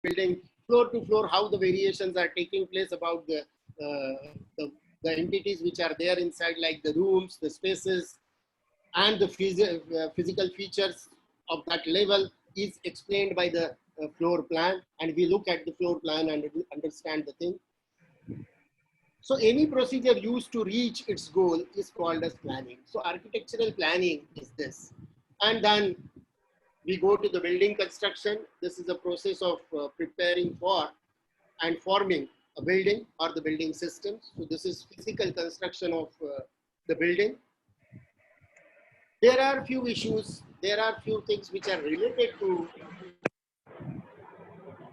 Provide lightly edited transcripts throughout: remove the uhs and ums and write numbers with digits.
building floor to floor, how the variations are taking place about the entities which are there inside, like the rooms, the spaces, and the physical features of that level is explained by the floor plan. And we look at the floor plan and understand the thing. So any procedure used to reach its goal is called as planning. So architectural planning is this. And then we go to the building construction. This is a process of preparing for and forming a building or the building system. So this is physical construction of the building. There are few issues, there are few things which are related to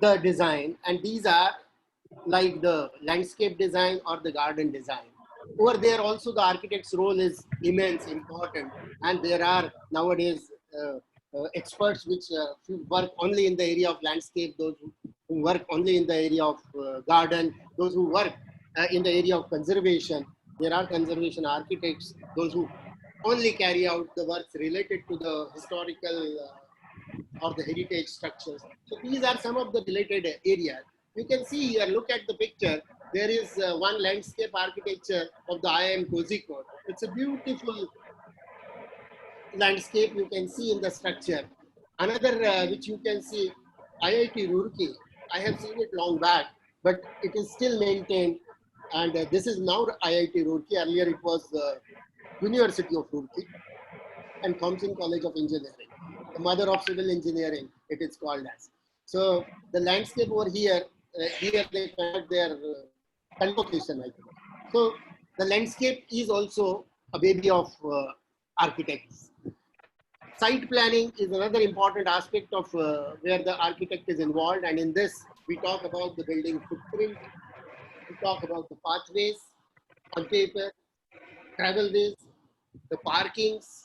the design, and these are like the landscape design or the garden design. Over there also the architect's role is immense important, and there are nowadays experts which work only in the area of landscape, those who work only in the area of garden, those who work in the area of conservation. There are conservation architects, those who only carry out the works related to the historical or the heritage structures. So these are some of the related areas. You can see here, look at the picture. There is one landscape architecture of the IIM Kozhikode. It's a beautiful landscape you can see in the structure. Another which you can see, IIT Roorkee. I have seen it long back, but it is still maintained. And this is now IIT Roorkee. Earlier it was the University of Roorkee and Thompson College of Engineering, the mother of civil engineering, it is called as. So the landscape over here, here they conduct their convocation, I think. So the landscape is also a baby of architects. Site planning is another important aspect of where the architect is involved, and in this we talk about the building footprint, we talk about the pathways on paper, travel ways, the parkings,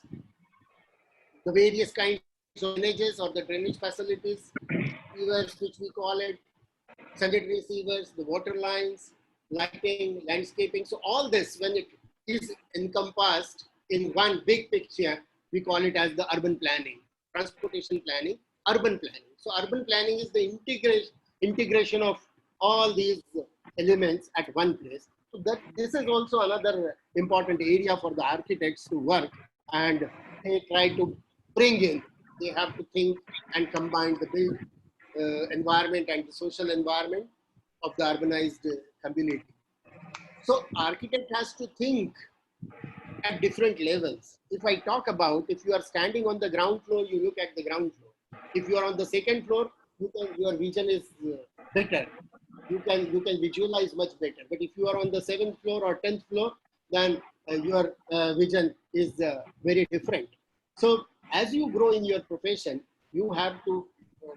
the various kinds of drainages or the drainage facilities, sewers, which we call it, sanitary sewers, the water lines, lighting, landscaping. So all this, when it is encompassed in one big picture, we call it as the urban planning, transportation planning, urban planning. So urban planning is the integration of all these elements at one place. So that this is also another important area for the architects to work, and they try to bring in. They have to think and combine the built environment and the social environment of the urbanized community. So architect has to think at different levels. If I talk about, if you are standing on the ground floor, you look at the ground floor. If you are on the second floor, your vision is better. You can visualize much better. But if you are on the 7th floor or 10th floor, then your vision is very different. So as you grow in your profession, you have to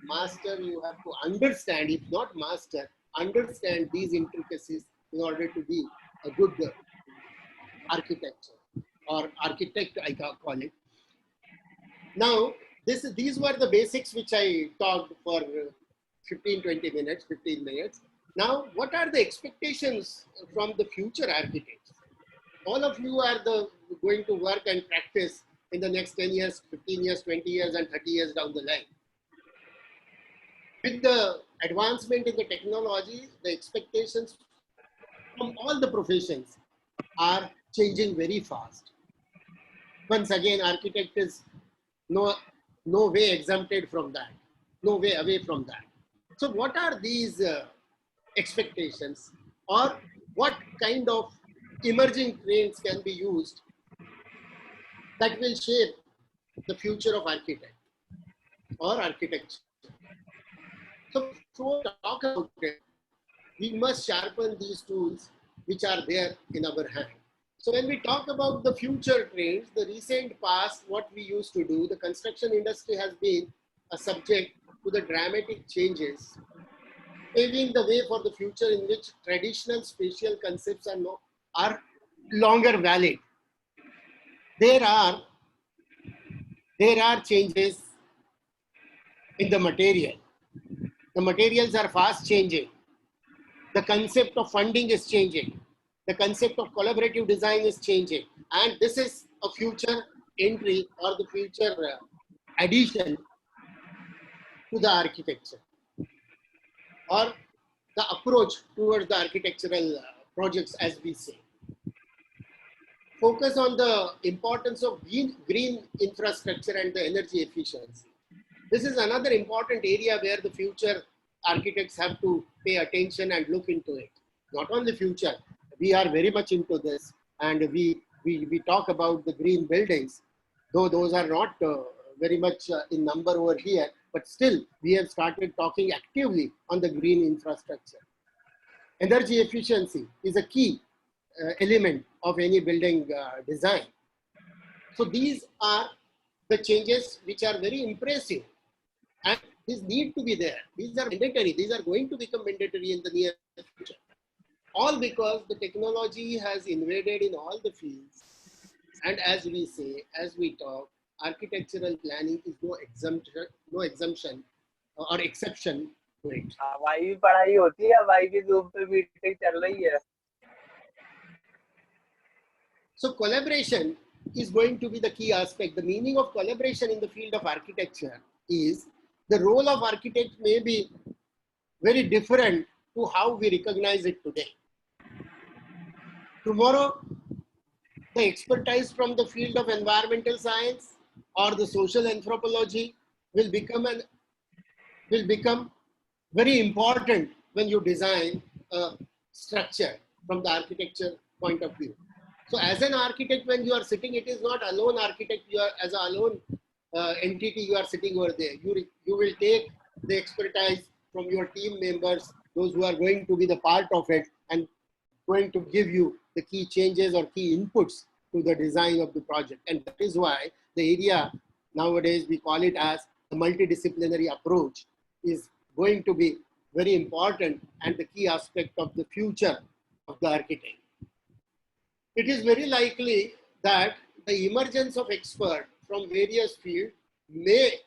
master, you have to understand, if not master, understand these intricacies in order to be a good architecture or architect, I call it. Now, these were the basics which I talked for 15 minutes. Now, what are the expectations from the future architects? All of you are going to work and practice in the next 10 years, 15 years, 20 years, and 30 years down the line. With the advancement in the technology, the expectations from all the professions are changing very fast. Once again, architect is no way exempted from that, no way away from that. So what are these expectations, or what kind of emerging trends can be used that will shape the future of architect or architecture? So before we talk about it, we must sharpen these tools which are there in our hand. So when we talk about the future trends, the recent past, what we used to do, the construction industry has been a subject to the dramatic changes, paving the way for the future in which traditional spatial concepts are longer valid. There are changes in the material. The materials are fast changing. The concept of funding is changing. The concept of collaborative design is changing. And this is a future entry or the future addition to the architecture. or the approach towards the architectural projects, as we say. Focus on the importance of green infrastructure and the energy efficiency. This is another important area where the future architects have to pay attention and look into it. Not only future, we are very much into this, and we talk about the green buildings, though those are not very much in number over here, but still we have started talking actively on the green infrastructure. Energy efficiency is a key element of any building design. So these are the changes which are very impressive, and these need to be there. These are mandatory. These are going to become mandatory in the near future. All because the technology has invaded in all the fields. And as we say, as we talk, architectural planning is no exemption or exception to it. भाई भी पढ़ाई होती है, भाई की Zoom पे meeting चल रही है. So collaboration is going to be the key aspect. The meaning of collaboration in the field of architecture is the role of architect may be very different to how we recognize it today. Tomorrow, the expertise from the field of environmental science or the social anthropology will become very important when you design a structure from the architecture point of view. So as an architect, when you are sitting, it is not alone architect, you are as a alone entity, you are sitting over there. You will take the expertise from your team members, those who are going to be the part of it and going to give you the key changes or key inputs to the design of the project. And that is why the area nowadays we call it as the multidisciplinary approach is going to be very important and the key aspect of the future of the architect. It is very likely that the emergence of experts from various fields may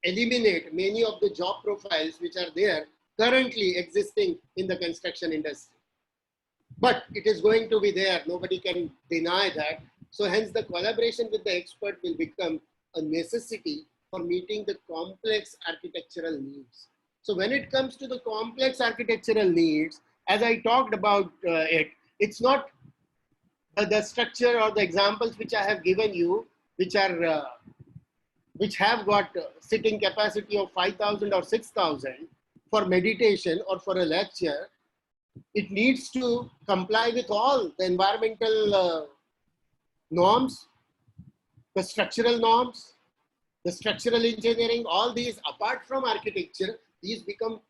eliminate many of the job profiles which are there currently existing in the construction industry. But it is going to be there, nobody can deny that. So hence the collaboration with the expert will become a necessity for meeting the complex architectural needs. So when it comes to the complex architectural needs, as I talked about it's not the structure or the examples which I have given you, which have got sitting capacity of 5,000 or 6,000 for meditation or for a lecture. It needs to comply with all the environmental norms, the structural norms, the structural engineering, all these apart from architecture, these become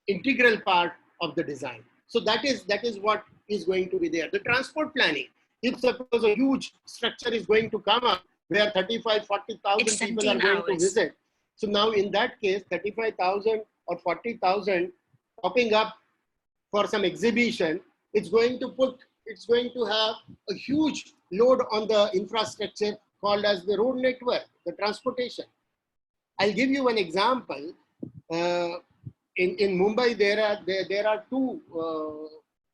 integral part of the design. So that is what is going to be there. The transport planning, if suppose a huge structure is going to come up where 35, 40,000 people are going to visit. So now in that case, 35,000 or 40,000 popping up for some exhibition, it's going to have a huge load on the infrastructure called as the road network, the transportation. I'll give you an example. In Mumbai, there are two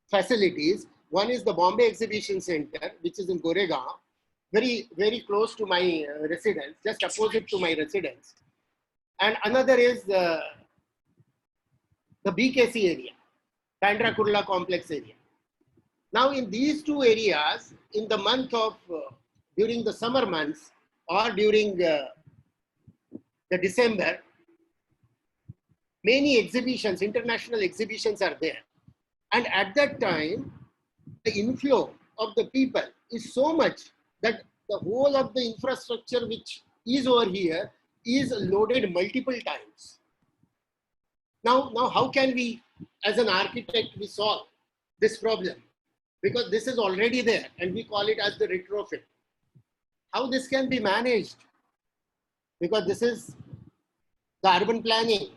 facilities. One is the Bombay Exhibition Center, which is in Goregaon, very, very close to my residence, just opposite to my residence. And another is the BKC area, Bandra Kurla complex area. Now in these two areas, in the month of, during the summer months or during the December, many exhibitions, international exhibitions are there. And at that time, the inflow of the people is so much that the whole of the infrastructure which is over here is loaded multiple times. Now how can we, as an architect, we solve this problem? Because this is already there and we call it as the retrofit. How this can be managed? Because this is the urban planning.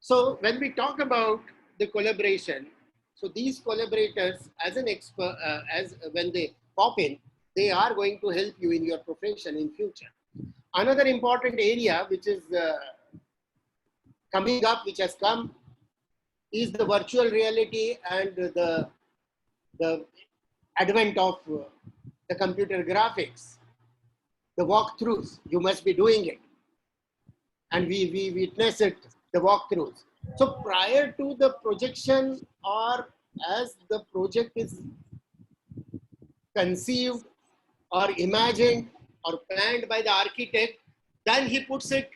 So when we talk about the collaboration, so these collaborators as an expert, when they pop in, they are going to help you in your profession in future. Another important area which is coming up, which has come, is the virtual reality and the advent of the computer graphics, the walkthroughs. You must be doing it. And we witness it, the walkthroughs. So prior to the projection, or as the project is conceived or imagined or planned by the architect, then he puts it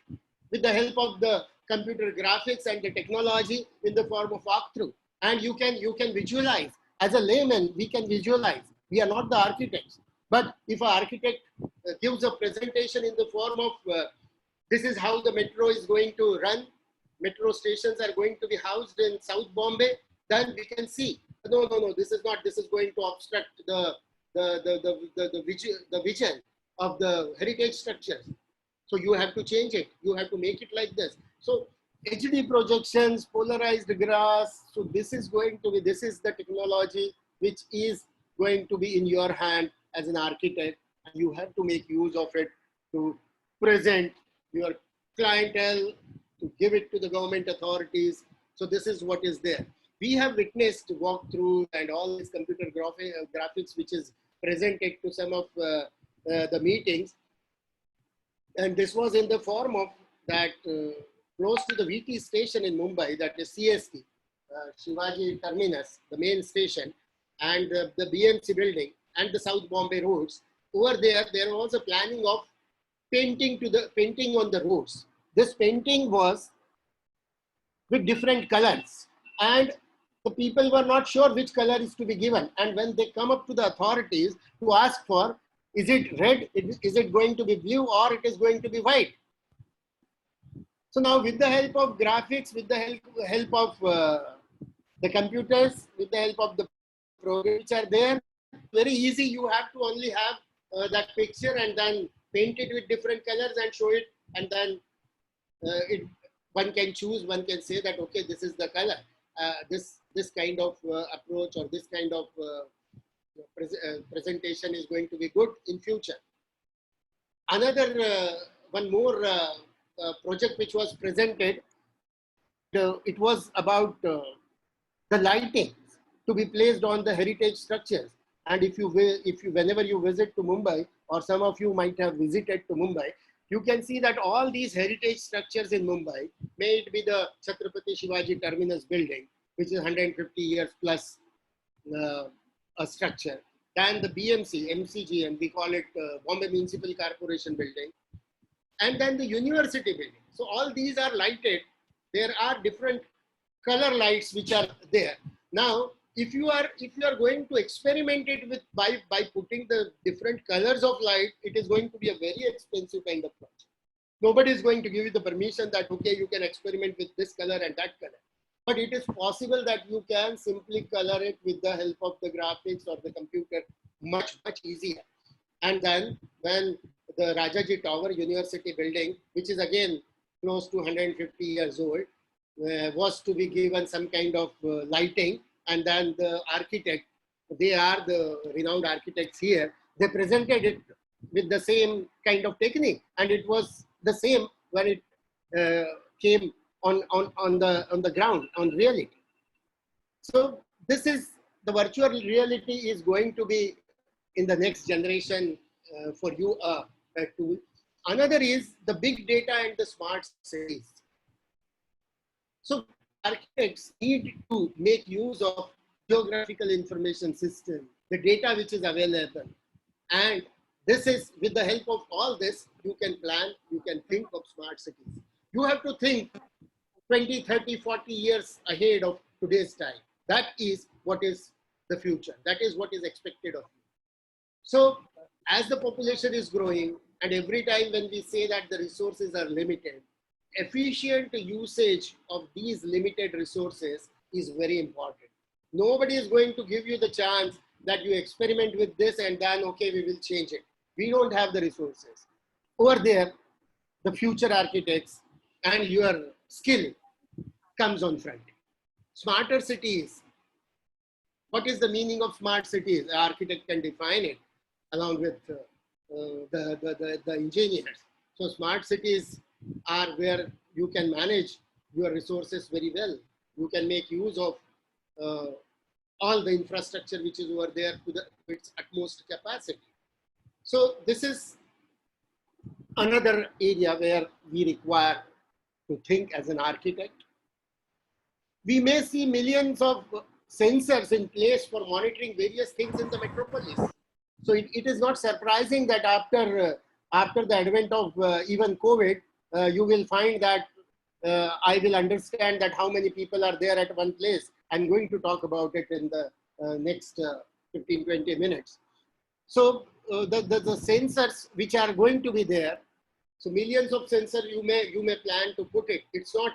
with the help of the computer graphics and the technology in the form of walkthrough. And you can visualize. As a layman, we can visualize. We are not the architects. But if an architect gives a presentation in the form of this is how the metro is going to run, metro stations are going to be housed in South Bombay, then we can see, no, this is not, this is going to obstruct the vision of the heritage structures. So you have to change it. You have to make it like this. So HD projections, polarized graphs. So this is going to be, this is the technology which is going to be in your hand as an architect. And you have to make use of it to present your clientele, to give it to the government authorities. So this is what is there. We have witnessed walkthrough and all these computer graphics which is presented to some of the meetings. And this was in the form of that close to the VT station in Mumbai, that is CST, Shivaji Terminus, the main station, and the BMC building and the South Bombay roads. Over there was a planning of painting on the roads. This painting was with different colors, and the people were not sure which color is to be given. And when they come up to the authorities to ask for, is it red, is it going to be blue, or it is going to be white? So now with the help of graphics, with the help of the computers, with the help of the programs which are there, very easy. You have to only have that picture and then paint it with different colors and show it, and then one can choose, one can say that, okay, this is the color. This kind of approach or this kind of presentation is going to be good in future. Another one more project which was presented, it was about the lighting to be placed on the heritage structures. And if you whenever you visit to Mumbai, or some of you might have visited to Mumbai, you can see that all these heritage structures in Mumbai, may it be the Chhatrapati Shivaji Terminus building, which is 150 years plus a structure, then the BMC, MCGM, we call it Bombay Municipal Corporation building, and then the university building. So all these are lighted. There are different color lights which are there. Now, if you are going to experiment it with by putting the different colors of light, it is going to be a very expensive kind of project. Nobody is going to give you the permission that, okay, you can experiment with this color and that color. But it is possible that you can simply color it with the help of the graphics or the computer much easier. And then when the Rajaji Tower University building, which is again close to 150 years old, was to be given some kind of lighting, and then the architect, they are the renowned architects here, they presented it with the same kind of technique, and it was the same when it came on the ground, on reality. So this is, the virtual reality is going to be in the next generation for you a tool. Another is the big data and the smart cities. So architects need to make use of geographical information system, the data which is available. And this is, with the help of all this, you can plan, you can think of smart cities. You have to think 20, 30, 40 years ahead of today's time. That is what is the future. That is what is expected of you. So as the population is growing, and every time when we say that the resources are limited, efficient usage of these limited resources is very important. Nobody is going to give you the chance that you experiment with this and then, okay, we will change it. We don't have the resources. Over there, the future architects and your skill comes on front. Smarter cities. What is the meaning of smart cities? The architect can define it along with the engineers. So smart cities are where you can manage your resources very well. You can make use of all the infrastructure which is over there to its utmost capacity. So this is another area where we require to think as an architect. We may see millions of sensors in place for monitoring various things in the metropolis. So it is not surprising that after the advent of even COVID, you will find that I will understand that how many people are there at one place. I'm going to talk about it in the next 15-20 minutes. So the sensors which are going to be there, so millions of sensors you may plan to put it. It's not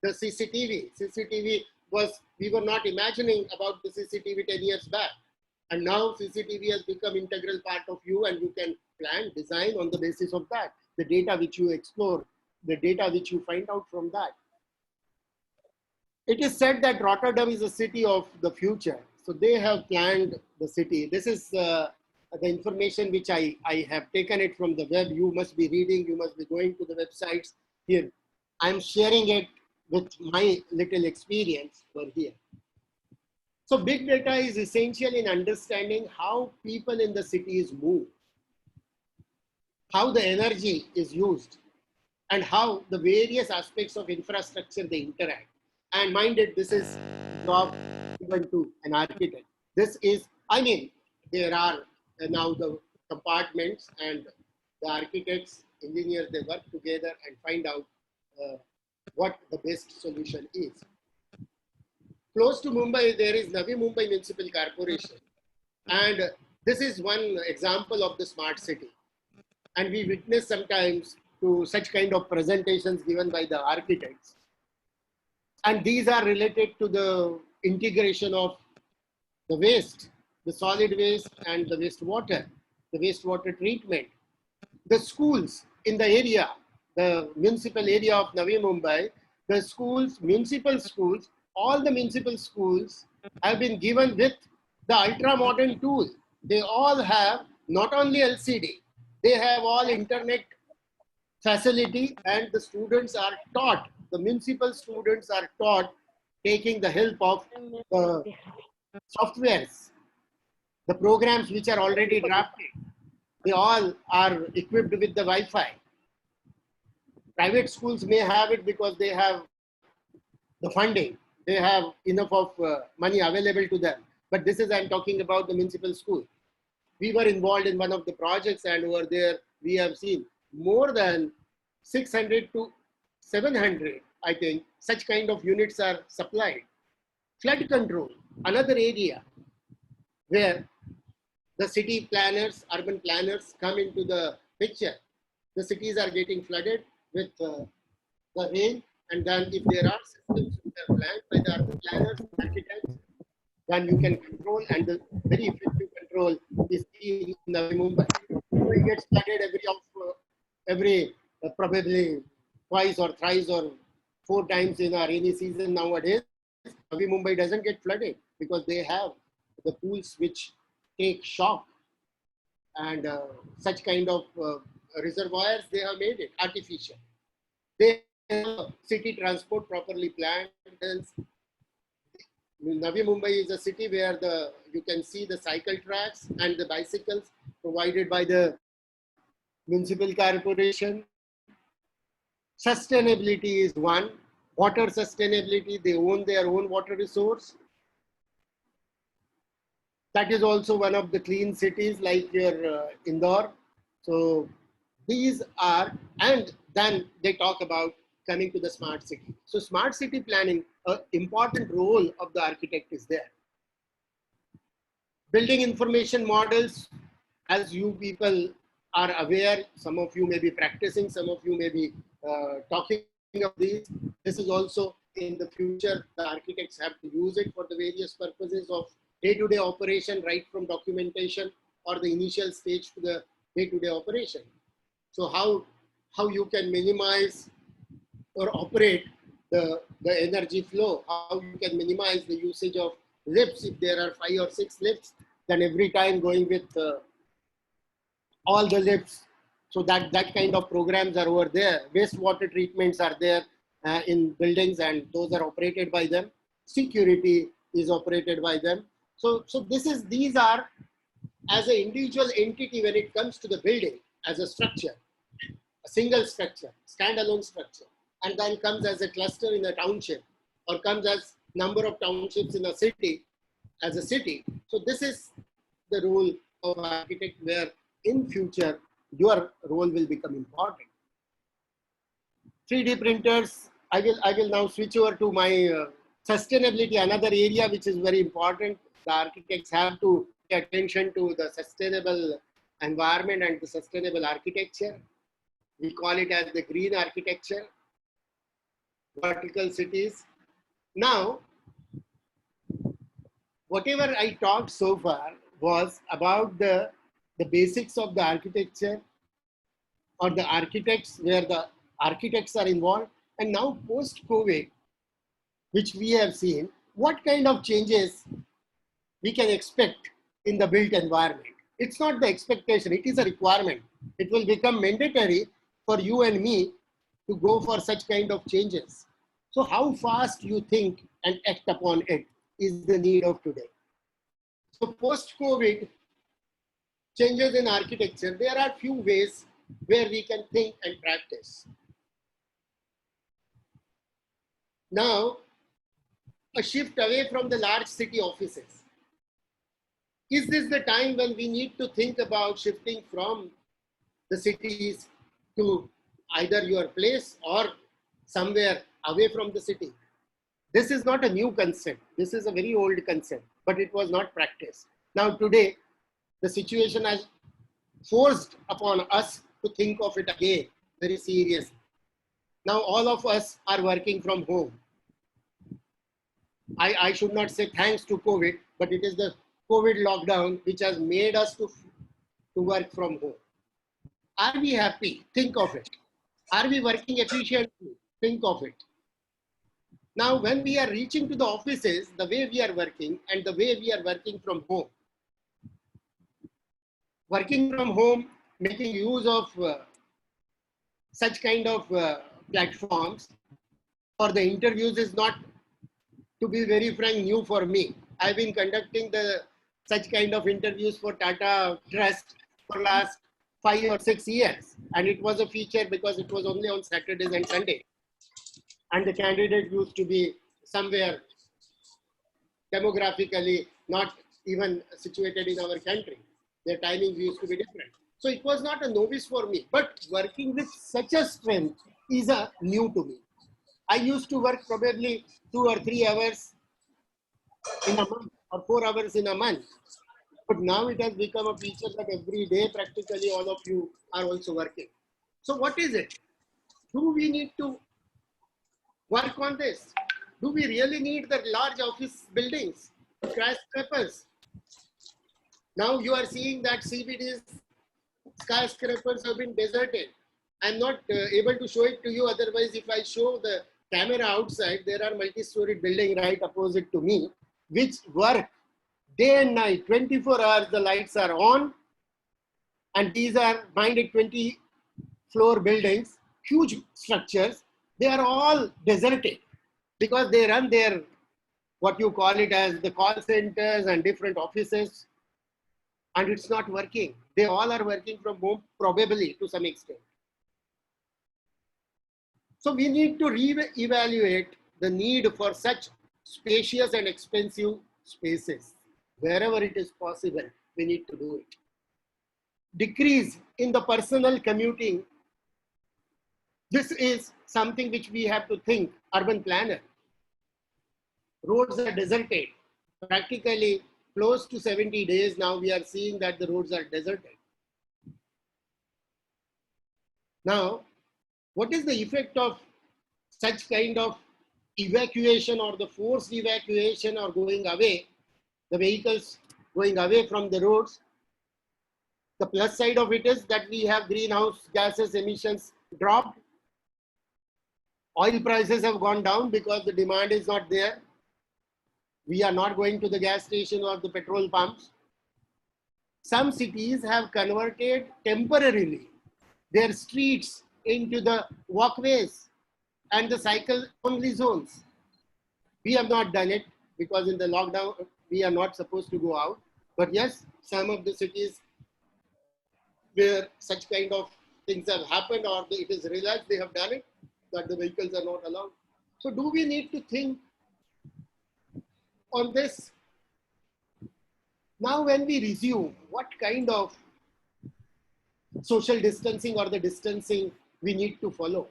the CCTV. CCTV was, we were not imagining about the CCTV 10 years back. And now CCTV has become integral part of you, and you can plan, design on the basis of that. The data which you explore, the data which you find out from that. It is said that Rotterdam is a city of the future. So they have planned the city. This is the information which I have taken it from the web. You must be reading, you must be going to the websites here. I'm sharing it with my little experience over here. So big data is essential in understanding how people in the cities move, how the energy is used, and how the various aspects of infrastructure they interact. And mind it, this is job given to an architect. This is, I mean, there are now the compartments, and the architects, engineers, they work together and find out what the best solution is. Close to Mumbai, there is Navi Mumbai Municipal Corporation. And this is one example of the smart city. And we witness sometimes to such kind of presentations given by the architects. And these are related to the integration of the waste, the solid waste and the wastewater treatment. The schools in the area, the municipal area of Navi Mumbai, the schools, municipal schools, all the municipal schools have been given with the ultra modern tool. They all have not only LCD, they have all internet facility, and the students are taught, the municipal students are taught taking the help of softwares, the programs which are already drafted. They all are equipped with the Wi-Fi. Private schools may have it because they have the funding. They have enough of money available to them. But this is, I'm talking about the municipal school. We were involved in one of the projects, and over there we have seen more than 600 to 700, I think, such kind of units are supplied. Flood control, another area where the city planners, urban planners come into the picture. The cities are getting flooded with the rain, and then if there are systems which are planned by the urban planners, architects, then you can control, and the very effective control is seen in Navi Mumbai. Mumbai gets flooded every probably twice or thrice or 4 times in a rainy season nowadays. Navi Mumbai doesn't get flooded because they have the pools which take shock, and such kind of reservoirs they have made it artificial. They have city transport properly planned. Navi Mumbai is a city where you can see the cycle tracks and the bicycles provided by the municipal corporation. Sustainability is one. Water sustainability, they own their own water resource. That is also one of the clean cities like your Indore. So these are, and then they talk about coming to the smart city. So smart city planning, an important role of the architect is there. Building information models, as you people are aware, some of you may be practicing, some of you may be talking of these. This is also in the future, the architects have to use it for the various purposes of day-to-day operation, right from documentation or the initial stage to the day-to-day operation. So how you can minimize or operate the energy flow, how you can minimize the usage of lifts. If there are 5 or 6 lifts, then every time going with all the lifts. So that kind of programs are over there. Wastewater treatments are there in buildings, and those are operated by them. Security is operated by them. So these are as an individual entity when it comes to the building as a structure, a single structure, standalone structure, and then comes as a cluster in a township, or comes as number of townships in a city as a city. So this is the role of architect where in future your role will become important. 3D printers, I will now switch over to my sustainability, another area which is very important. The architects have to pay attention to the sustainable environment and the sustainable architecture. We call it as the green architecture, vertical cities. Now, whatever I talked so far was about the basics of the architecture or the architects, where the architects are involved. And now post-COVID, which we have seen, what kind of changes we can expect in the built environment. It's not the expectation, it is a requirement. It will become mandatory for you and me to go for such kind of changes. So how fast you think and act upon it is the need of today. So post-COVID, changes in architecture, there are few ways where we can think and practice. Now, a shift away from the large city offices. Is this the time when we need to think about shifting from the cities to either your place or somewhere away from the city? This is not a new concept. This is a very old concept, but it was not practiced. Now today, the situation has forced upon us to think of it again very seriously. Now all of us are working from home. I should not say thanks to COVID, but it is the COVID lockdown which has made us to work from home. Are we happy? Think of it. Are we working efficiently? Think of it. Now, when we are reaching to the offices, the way we are working and the way we are working from home, making use of such kind of platforms for the interviews is not, to be very frank, new for me. I've been conducting such kind of interviews for Tata Trust for last 5 or 6 years. And it was a feature because it was only on Saturdays and Sundays. And the candidate used to be somewhere demographically not even situated in our country. Their timings used to be different. So it was not a novice for me, but working with such a strength is a new to me. I used to work probably 2 or 3 hours in a month or 4 hours in a month. But now it has become a feature that every day practically all of you are also working. So what is it? Do we need to work on this? Do we really need the large office buildings, skyscrapers? Now you are seeing that CBD's skyscrapers have been deserted. I'm not able to show it to you. Otherwise, if I show the camera outside, there are multi-storied buildings right opposite to me, which work day and night, 24 hours, the lights are on. And these are minded 20-floor buildings, huge structures. They are all deserted because they run their, what you call it as the call centers and different offices. And it's not working. They all are working from home, probably to some extent. So we need to re-evaluate the need for such spacious and expensive spaces. Wherever it is possible, we need to do it. Decrease in the personal commuting. This is something which we have to think, urban planner. Roads are deserted. Practically close to 70 days now, we are seeing that the roads are deserted. Now, what is the effect of such kind of evacuation or the forced evacuation or going away, the vehicles going away from the roads? The plus side of it is that we have greenhouse gases emissions dropped. Oil prices have gone down because the demand is not there. We are not going to the gas station or the petrol pumps. Some cities have converted temporarily their streets into the walkways and the cycle only zones. We have not done it because in the lockdown, we are not supposed to go out. But yes, some of the cities where such kind of things have happened or it is realized they have done it, that the vehicles are not allowed. So do we need to think on this. Now, when we resume, what kind of social distancing or the distancing we need to follow?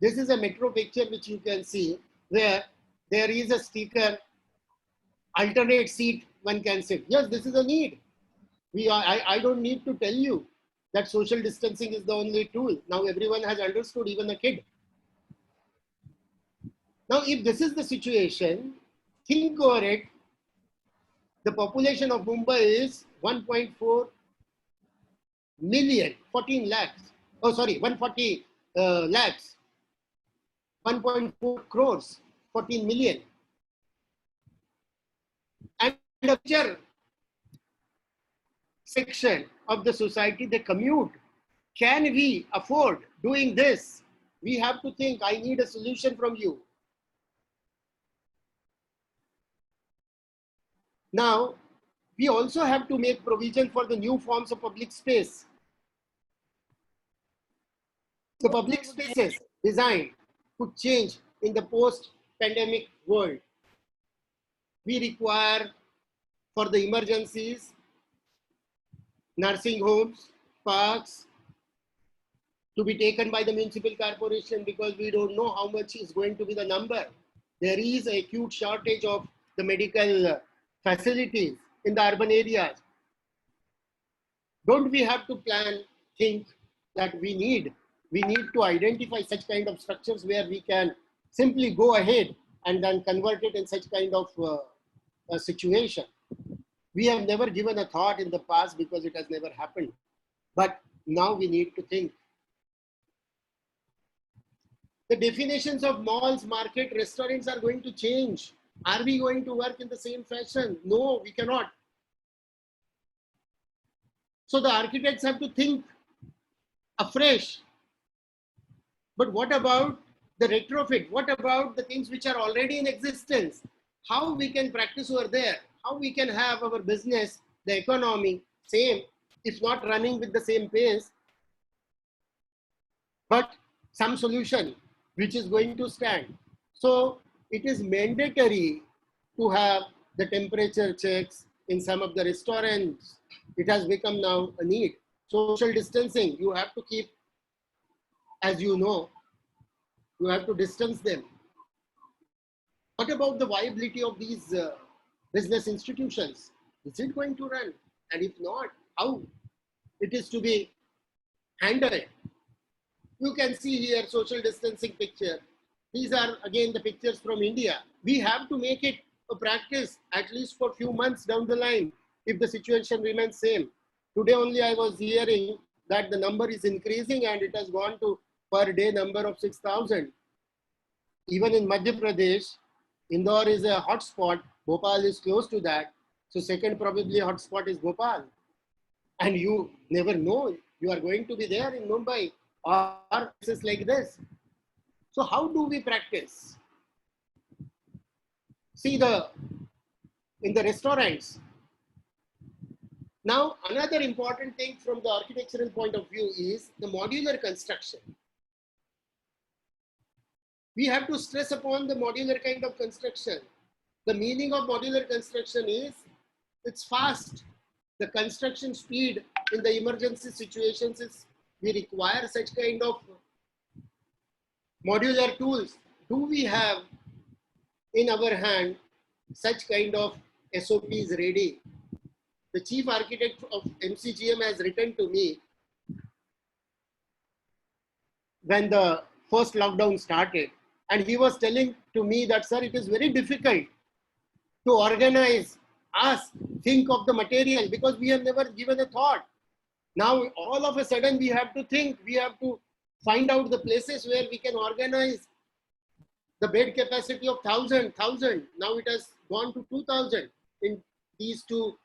This is a metro picture which you can see where there is a sticker, alternate seat one can sit. Yes, this is a need. I don't need to tell you that social distancing is the only tool. Now everyone has understood, even a kid. Now, if this is the situation, think over it. The population of Mumbai is 1.4 million, 14 lakhs. Oh, sorry, 140 lakhs, 1.4 crores, 14 million. And the major section of the society, they commute. Can we afford doing this? We have to think, I need a solution from you. Now, we also have to make provision for the new forms of public space. The public spaces designed could change in the post-pandemic world. We require for the emergencies, nursing homes, parks, to be taken by the municipal corporation because we don't know how much is going to be the number. There is a acute shortage of the medical facilities in the urban areas. Don't we have to plan, think that we need to identify such kind of structures where we can simply go ahead and then convert it in such kind of a situation. We have never given a thought in the past because it has never happened. But now we need to think. The definitions of malls, market, restaurants are going to change. Are we going to work in the same fashion? No, we cannot. So the architects have to think afresh. But what about the retrofit? What about the things which are already in existence? How we can practice over there? How we can have our business, the economy, same, if not running with the same pace, but some solution which is going to stand. So it is mandatory to have the temperature checks in some of the restaurants. It has become now a need. Social distancing, you have to keep, as you know, you have to distance them. What about the viability of these business institutions? Is it going to run? And if not, how it is to be handled? You can see here social distancing picture. These are again the pictures from India. We have to make it a practice at least for a few months down the line if the situation remains same. Today only I was hearing that the number is increasing and it has gone to per day number of 6,000. Even in Madhya Pradesh, Indore is a hotspot. Bhopal is close to that. So second probably hotspot is Bhopal. And you never know, you are going to be there in Mumbai or places like this. So how do we practice? See in the restaurants. Now, another important thing from the architectural point of view is the modular construction. We have to stress upon the modular kind of construction. The meaning of modular construction is it's fast. The construction speed in the emergency situations is we require such kind of modular tools. Do we have in our hand such kind of SOPs ready? The chief architect of MCGM has written to me when the first lockdown started. And he was telling to me that, sir, it is very difficult to organize us, think of the material because we have never given a thought. Now, all of a sudden we have to think, we have to find out the places where we can organize the bed capacity of 1,000. Now it has gone to 2,000 in these two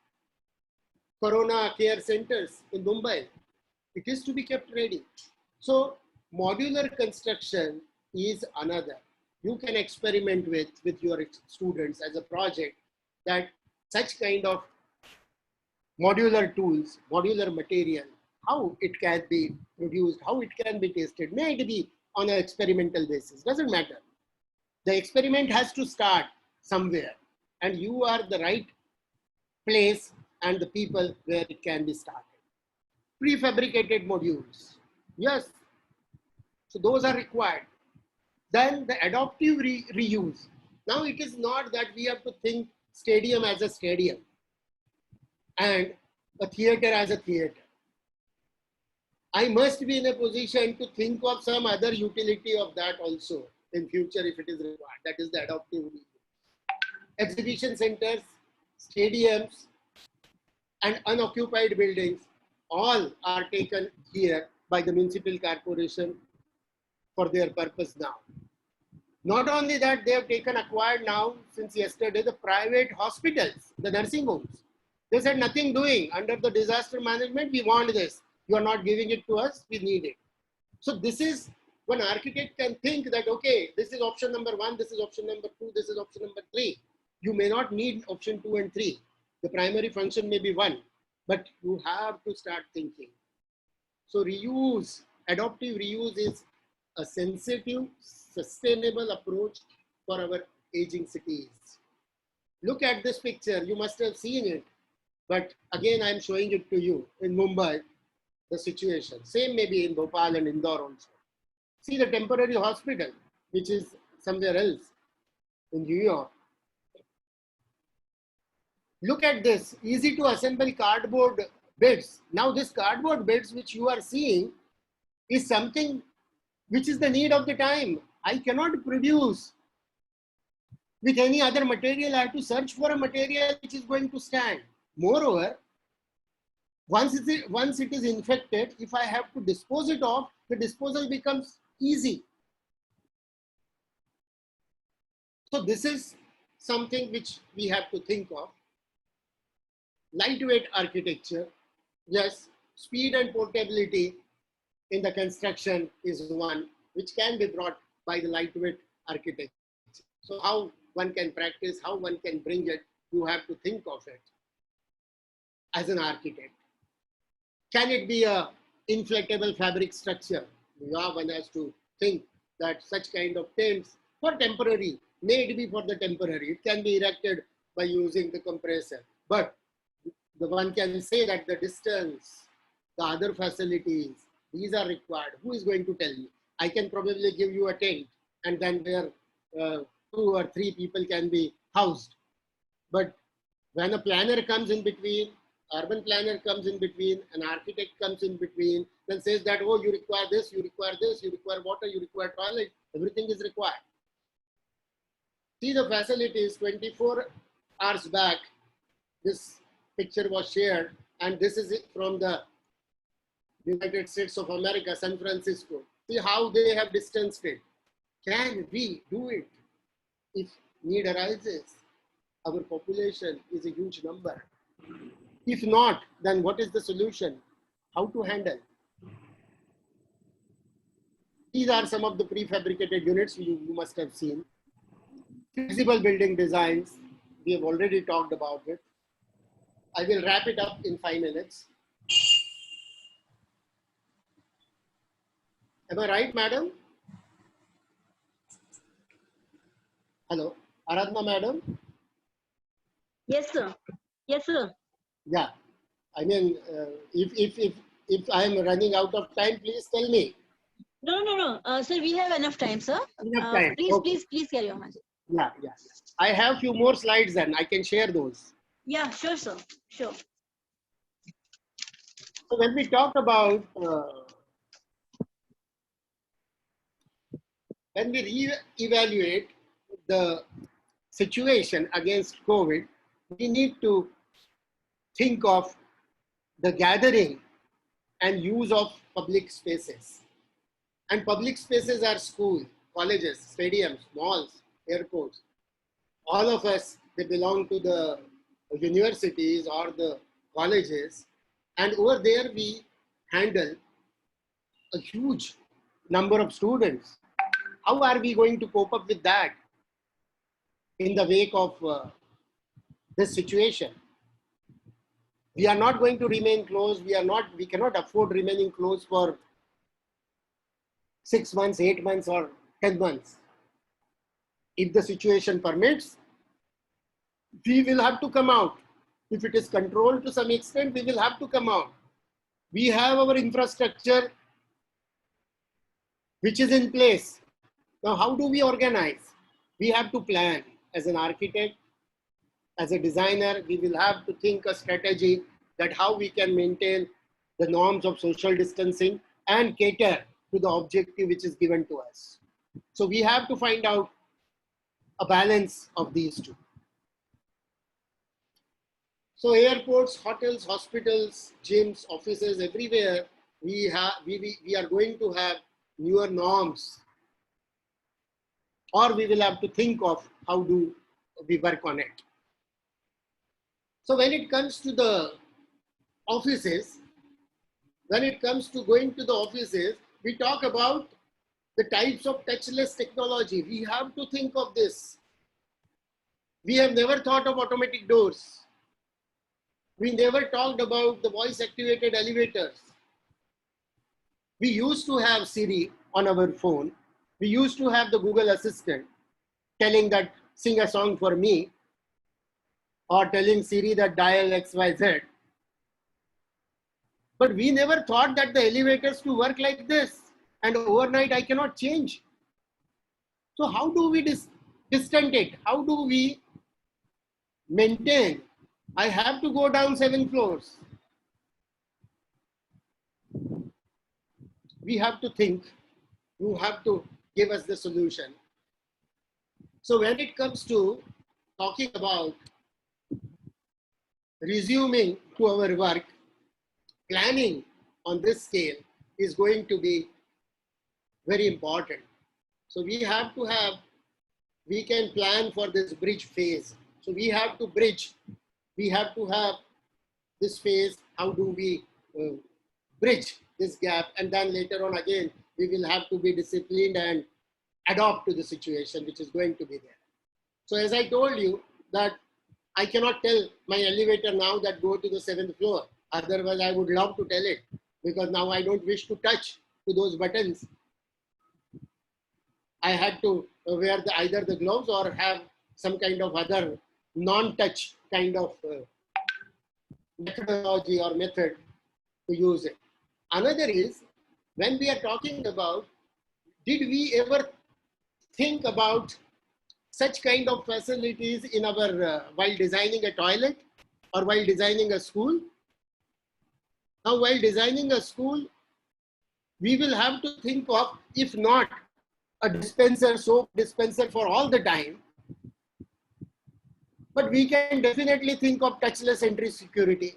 Corona care centers in Mumbai. It is to be kept ready. So modular construction is another. You can experiment with your students as a project that such kind of modular tools, modular material, how it can be produced, how it can be tested, may it be on an experimental basis, doesn't matter. The experiment has to start somewhere. and you are the right place and the people where it can be started. Prefabricated modules. Yes. So those are required. Then the adaptive reuse. Now it is not that we have to think stadium as a stadium and a theater as a theater. I must be in a position to think of some other utility of that also in future if it is required. That is the adaptive reuse. Exhibition centers, stadiums, and unoccupied buildings all are taken here by the municipal corporation for their purpose now. Not only that, they have acquired now since yesterday the private hospitals, the nursing homes. They said nothing doing under the disaster management. We want this. You are not giving it to us. We need it. So this is when architect can think that, okay, this is option number 1, this is option number 2, this is option number 3. You may not need option 2 and 3. The primary function may be 1, but you have to start thinking. So reuse, adaptive reuse is a sensitive, sustainable approach for our aging cities. Look at this picture. You must have seen it, but again, I'm showing it to you in Mumbai, the situation. Same maybe in Bhopal and Indore also. See the temporary hospital, which is somewhere else in New York. Look at this, easy to assemble cardboard beds. Now this cardboard beds which you are seeing is something which is the need of the time. I cannot produce with any other material. I have to search for a material which is going to stand. Moreover, once it is infected, if I have to dispose it off, the disposal becomes easy. So this is something which we have to think of. Lightweight architecture. Yes, speed and portability in the construction is one which can be brought by the lightweight architecture. So how one can practice, how one can bring it, you have to think of it as an architect. Can it be a inflatable fabric structure? Yeah, one has to think that such kind of tents for temporary, may it be for the temporary. It can be erected by using the compressor, but the one can say that the distance, the other facilities, these are required. Who is going to tell me? I can probably give you a tent and then there 2 or 3 people can be housed. But when a planner comes in between, urban planner comes in between, an architect comes in between, then says that, oh, you require this, you require this, you require water, you require toilet, everything is required. See the facilities 24 hours back, this picture was shared, and this is it from the United States of America, San Francisco. See how they have distanced it. Can we do it if need arises? Our population is a huge number. If not, then what is the solution? How to handle? These are some of the prefabricated units you must have seen. Flexible building designs, we have already talked about it. I will wrap it up in 5 minutes. Am I right, madam? Hello, Aradhna, madam? Yes, sir. Yes, sir. Yeah, I mean, if I am running out of time, please tell me. No. Sir, we have enough time, sir. Enough time. Please, Okay. please carry on. Yeah. I have few more slides then. I can share those. Yeah, sure, sir. Sure. So when we talk about, when we re-evaluate the situation against COVID, we need to think of the gathering and use of public spaces. And public spaces are schools, colleges, stadiums, malls, airports. All of us, they belong to the universities or the colleges. And over there, we handle a huge number of students. How are we going to cope up with that in the wake of this situation? We are not going to remain closed. We cannot afford remaining closed for 6 months, 8 months, or 10 months. If the situation permits, we will have to come out. If it is controlled to some extent, we will have to come out. We have our infrastructure which is in place. Now, how do we organize? We have to plan. As an architect, as a designer, we will have to think a strategy that how we can maintain the norms of social distancing and cater to the objective which is given to us. So we have to find out a balance of these two. So airports, hotels, hospitals, gyms, offices, everywhere, we are going to have newer norms, or we will have to think of how do we work on it. So when it comes to the offices, when it comes to going to the offices, we talk about the types of touchless technology. We have to think of this. We have never thought of automatic doors. We never talked about the voice activated elevators. We used to have Siri on our phone. We used to have the Google Assistant telling that sing a song for me, or telling Siri that dial XYZ. But we never thought that the elevators to work like this, and overnight I cannot change. So how do we distance it? How do we maintain? I have to go down 7 floors. We have to think. You have to give us the solution. So when it comes to talking about resuming to our work, planning on this scale is going to be very important. So we have to have, we can plan for this bridge phase. So we have to bridge, we have to have this phase, how do we bridge this gap, and then later on again, we will have to be disciplined and adapt to the situation which is going to be there. So as I told you that I cannot tell my elevator now that go to the 7th floor. Otherwise, I would love to tell it, because now I don't wish to touch to those buttons. I had to wear either the gloves or have some kind of other non-touch kind of methodology or method to use it. Another is, when we are talking about, did we ever think about such kind of facilities in our, while designing a toilet or while designing a school? Now, while designing a school, we will have to think of, if not a dispenser, soap dispenser for all the time, but we can definitely think of touchless entry security.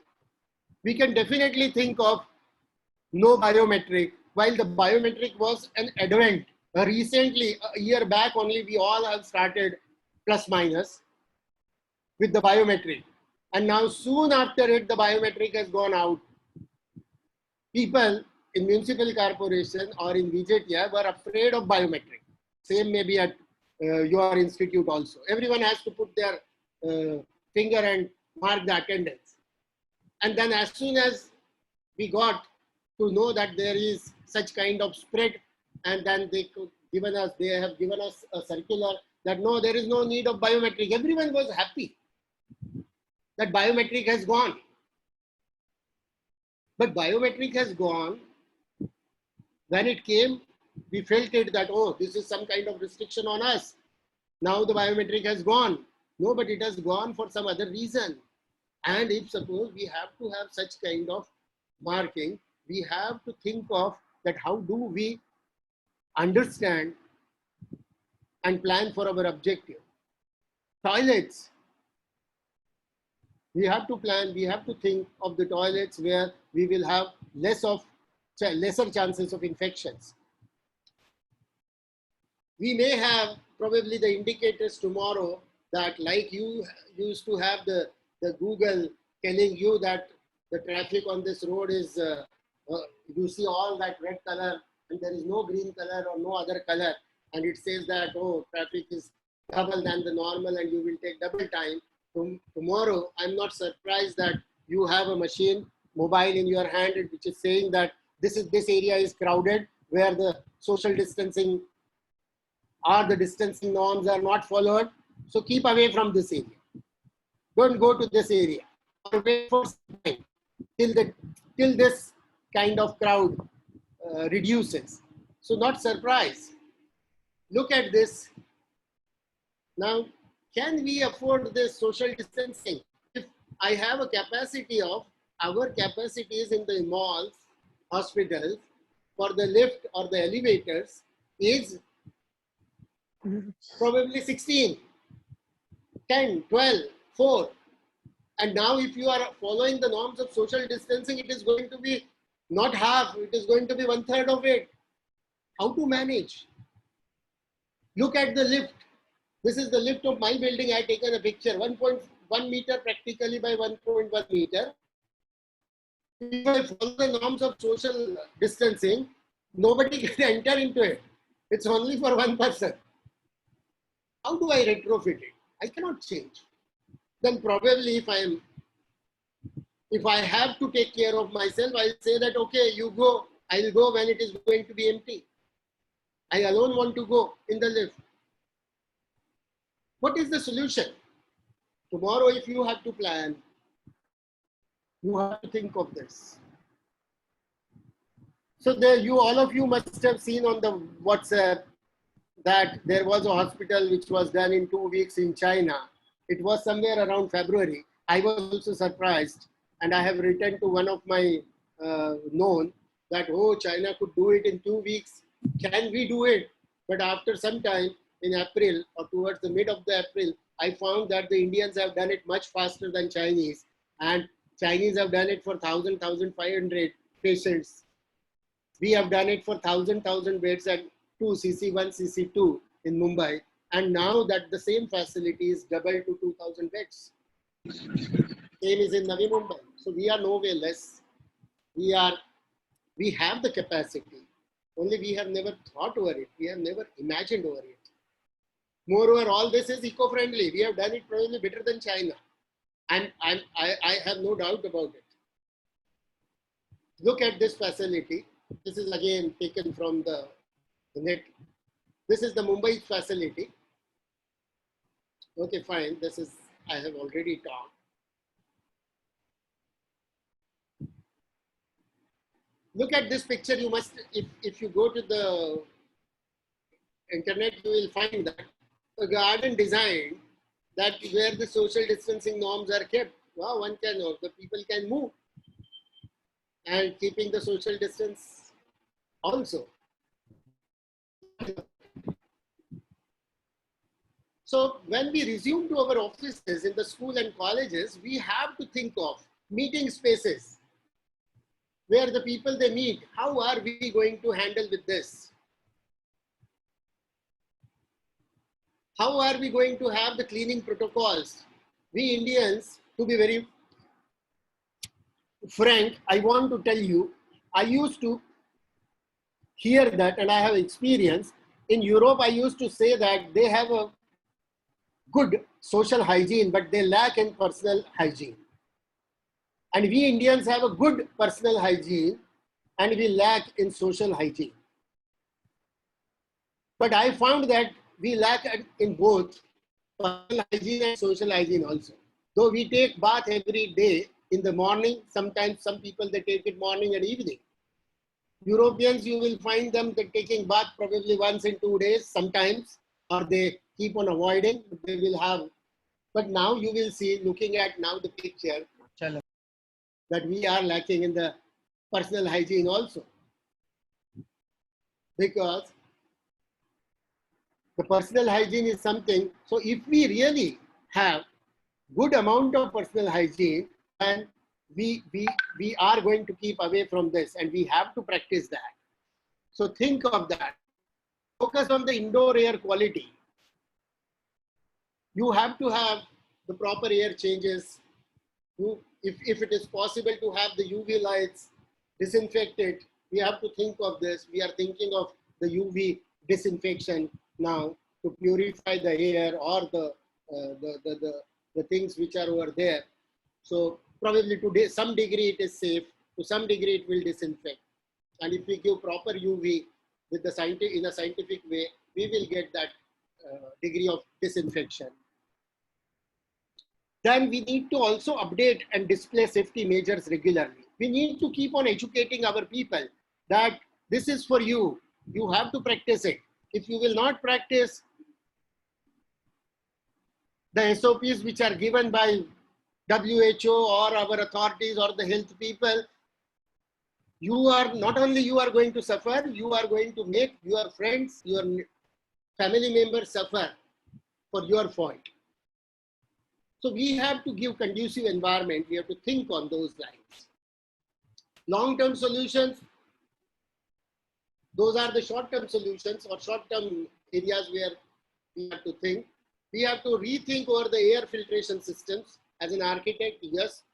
We can definitely think of no biometric, while the biometric was an advent. Recently, a year back only, we all have started plus minus with the biometric. And now soon after it, the biometric has gone out. People in municipal corporation or in VJTI were afraid of biometric. Same maybe at your institute also. Everyone has to put their finger and mark the attendance. And then as soon as we got to know that there is such kind of spread, and then they have given us a circular that no, there is no need of biometric. Everyone was happy that biometric has gone. But biometric has gone. When it came, we felt it that, oh, this is some kind of restriction on us. Now the biometric has gone. No, but it has gone for some other reason. And if suppose we have to have such kind of marking, we have to think of that how do we understand and plan for our objective. Toilets. We have to plan, we have to think of the toilets where we will have lesser chances of infections. We may have probably the indicators tomorrow that, like you used to have the Google telling you that the traffic on this road is, you see all that red color and there is no green color or no other color. And it says that, oh, traffic is double than the normal and you will take double time. Tomorrow, I'm not surprised that you have a machine, mobile in your hand, which is saying that this area is crowded, where the social distancing or the distancing norms are not followed. So keep away from this area. don't go to this area, or wait for some time till this kind of crowd reduces. So not surprised. Look at this. Now, can we afford this social distancing? If I have a capacity of, our capacities in the malls, hospitals, for the lift or the elevators is probably 16, 10, 12, 4. And now if you are following the norms of social distancing, it is going to be not half, it is going to be 1/3 of it. How to manage? Look at the lift. This is the lift of my building. I taken a picture, 1.1 meter practically by 1.1 meter. If I follow the norms of social distancing, nobody can enter into it. It's only for one person. How do I retrofit it? I cannot change. Then probably if I have to take care of myself, I'll say that, okay, you go. I'll go when it is going to be empty. I alone want to go in the lift. What is the solution? Tomorrow, if you have to plan, you have to think of this. So there, all of you must have seen on the WhatsApp that there was a hospital which was done in 2 weeks in China. It was somewhere around February. I was also surprised, and I have written to one of my known that, oh, China could do it in 2 weeks. Can we do it? But after some time in April or towards the mid of the April, I found that the Indians have done it much faster than Chinese, and Chinese have done it for 1,000, 1,500 patients. We have done it for 1,000 beds at 2 CC1, CC2 in Mumbai. And now that the same facility is doubled to 2,000 beds. Same is in Navi Mumbai. So we are nowhere less. We have the capacity. Only we have never thought over it. We have never imagined over it. Moreover, all this is eco-friendly. We have done it probably better than China. And I have no doubt about it. Look at this facility. This is again taken from the net. This is the Mumbai facility. Okay, fine. This is, I have already talked. Look at this picture. You must, if you go to the internet, you will find that a garden design that where the social distancing norms are kept. Wow, the people can move and keeping the social distance also. So when we resume to our offices in the school and colleges, we have to think of meeting spaces where the people they meet. How are we going to handle with this? How are we going to have the cleaning protocols? We Indians, to be very frank, I want to tell you, I used to hear that, and I have experience. In Europe, I used to say that they have a good social hygiene, but they lack in personal hygiene. And we Indians have a good personal hygiene, and we lack in social hygiene. But I found that we lack in both personal hygiene and social hygiene also. Though we take bath every day in the morning, sometimes some people, they take it morning and evening. Europeans, you will find them taking bath probably once in 2 days, sometimes, or they keep on avoiding, they will have. But now you will see, looking at now the picture, that we are lacking in the personal hygiene also. Because the personal hygiene is something, so if we really have good amount of personal hygiene, then we are going to keep away from this, and we have to practice that. So think of that. Focus on the indoor air quality. You have to have the proper air changes. If it is possible to have the UV lights disinfected, we have to think of this. We are thinking of the UV disinfection now to purify the air or the things which are over there. So probably to some degree it is safe, to some degree it will disinfect. And if we give proper UV with the in a scientific way, we will get that degree of disinfection. then we need to also update and display safety measures regularly. We need to keep on educating our people that this is for you. You have to practice it. If you will not practice the SOPs which are given by WHO or our authorities or the health people, you are not only you are going to suffer, you are going to make your friends, your family members suffer for your fault. So we have to give conducive environment. We have to think on those lines. Long-term solutions, those are the short-term solutions or short-term areas where we have to think. We have to rethink over the air filtration systems. As an architect, yes.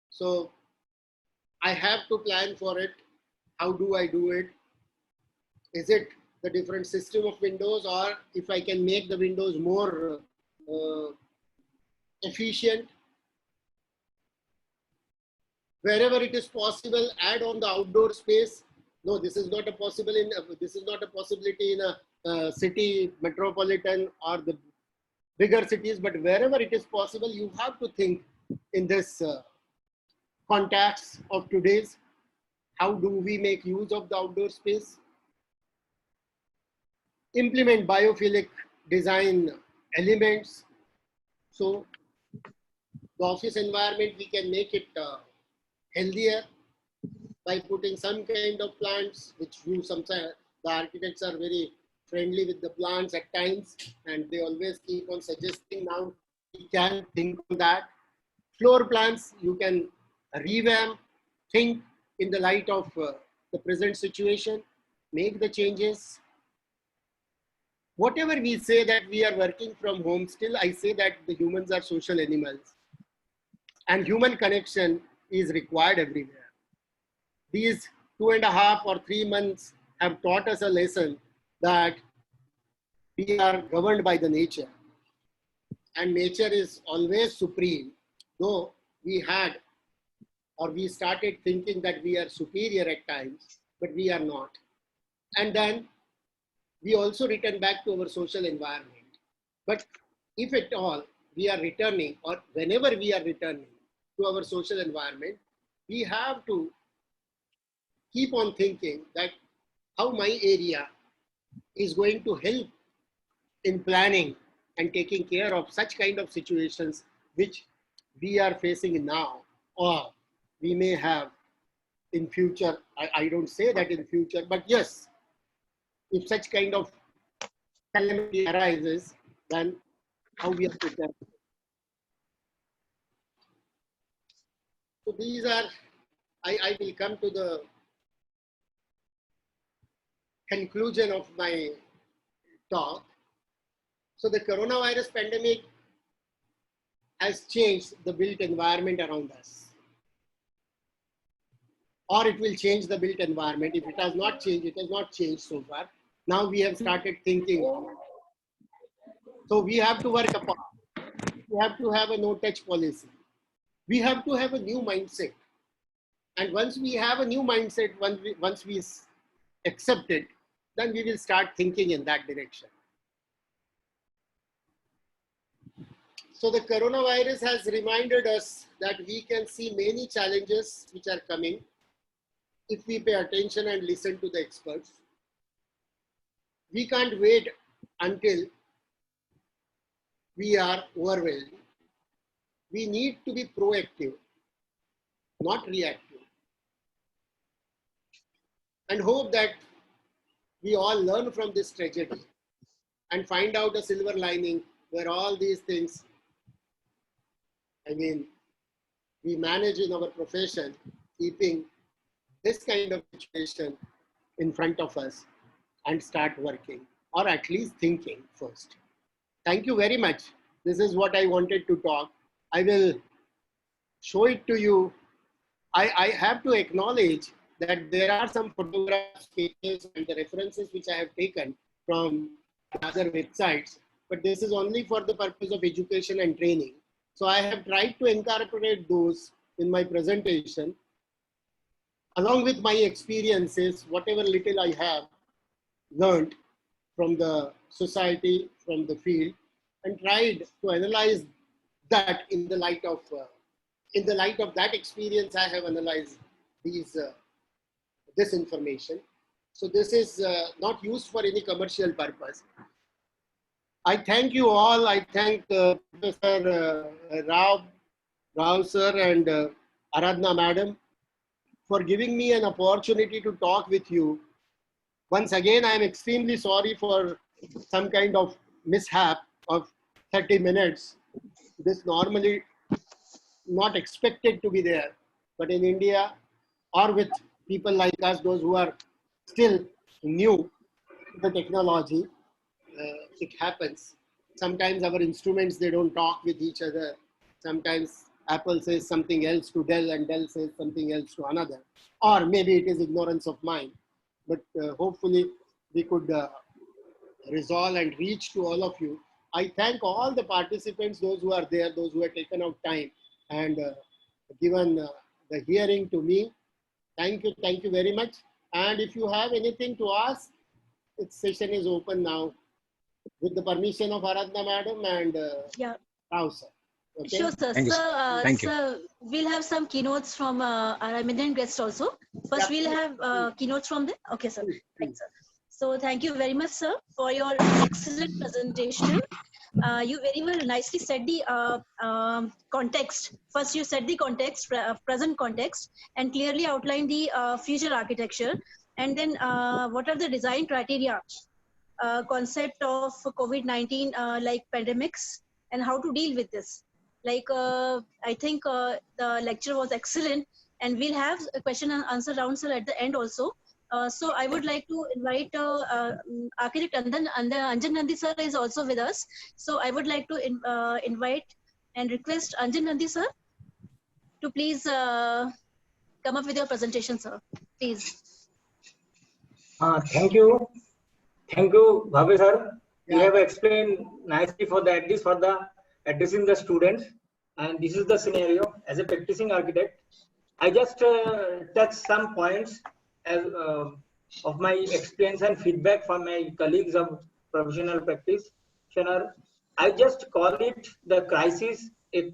So I have to plan for it. How do I do it? Is it the different system of windows, or if I can make the windows more efficient? Wherever it is possible, add on the outdoor space. No, this is not a possibility in a city, metropolitan or the bigger cities, but wherever it is possible, you have to think in this context of today's. How do we make use of the outdoor space? Implement biophilic design elements. So the office environment, we can make it healthier by putting some kind of plants, which you sometimes, the architects are very friendly with the plants at times, and they always keep on suggesting. Now we can think on that. Floor plans, you can revamp, think in the light of the present situation, make the changes. Whatever we say that we are working from home, still I say that the humans are social animals and human connection is required everywhere. These 2.5 or 3 months have taught us a lesson that we are governed by the nature, and nature is always supreme. Though we had, or we started thinking that we are superior at times, but we are not. And then we also return back to our social environment. But if at all we are returning, or whenever we are returning to our social environment, we have to keep on thinking that how my area is going to help in planning and taking care of such kind of situations which we are facing now, or we may have in future. I don't say that in future, but yes, if such kind of calamity arises, then how we are prepared. So these are, I will come to the conclusion of my talk. So the coronavirus pandemic has changed the built environment around us, or it will change the built environment. If it has not changed, it has not changed so far. Now we have started thinking. So we have to work upon. We have to have a no-touch policy. We have to have a new mindset. And once we have a new mindset, once we accept it, then we will start thinking in that direction. So the coronavirus has reminded us that we can see many challenges which are coming if we pay attention and listen to the experts. We can't wait until we are overwhelmed. We need to be proactive, not reactive, and hope that we all learn from this tragedy and find out a silver lining where all these things, we manage in our profession, keeping this kind of situation in front of us and start working, or at least thinking first. Thank you very much. This is what I wanted to talk. I will show it to you. I have to acknowledge that there are some photographs, pages, and the references which I have taken from other websites, but this is only for the purpose of education and training. So I have tried to incorporate those in my presentation, along with my experiences, whatever little I have learned from the society, from the field, and tried to analyze that in the light of that experience, I have analyzed this information. So this is not used for any commercial purpose. I thank you all. I thank Professor Rao sir and Aradhna madam for giving me an opportunity to talk with you. Once again, I am extremely sorry for some kind of mishap of 30 minutes. This normally not expected to be there, but in India or with people like us, those who are still new to the technology, it happens. Sometimes our instruments, they don't talk with each other. Sometimes Apple says something else to Dell and Dell says something else to another. Or maybe it is ignorance of mine. But hopefully we could resolve and reach to all of you. I thank all the participants, those who are there, those who have taken out time and given the hearing to me. Thank you very much. And if you have anything to ask, its session is open now with the permission of Aradhna madam and Yeah. Rao sir. Okay? Sure, sir. Thank you, Sir, Thank you. sir, we'll have some keynotes from our eminent guests also. First, Yeah, we'll have keynotes from them. Okay, sir. Please, Thanks, sir. So thank you very much, sir, for your excellent presentation. You very well nicely set the context. First, you set the context, present context, and clearly outlined the future architecture. And then what are the design criteria, concept of COVID-19 like pandemics, and how to deal with this. Like, I think the lecture was excellent, and we'll have a question and answer round, sir, at the end also. So I would like to invite architect Anjan Gandhi sir is also with us. So I would like to invite and request Anjan Gandhi sir to please come up with your presentation, sir. Please. Thank you. Thank you, Bhavesh sir. You Yeah. have explained nicely for the, at least for the addressing the students. And this is the scenario as a practicing architect. I just touch some points as of my experience and feedback from my colleagues of professional practitioner. I just call it the crisis a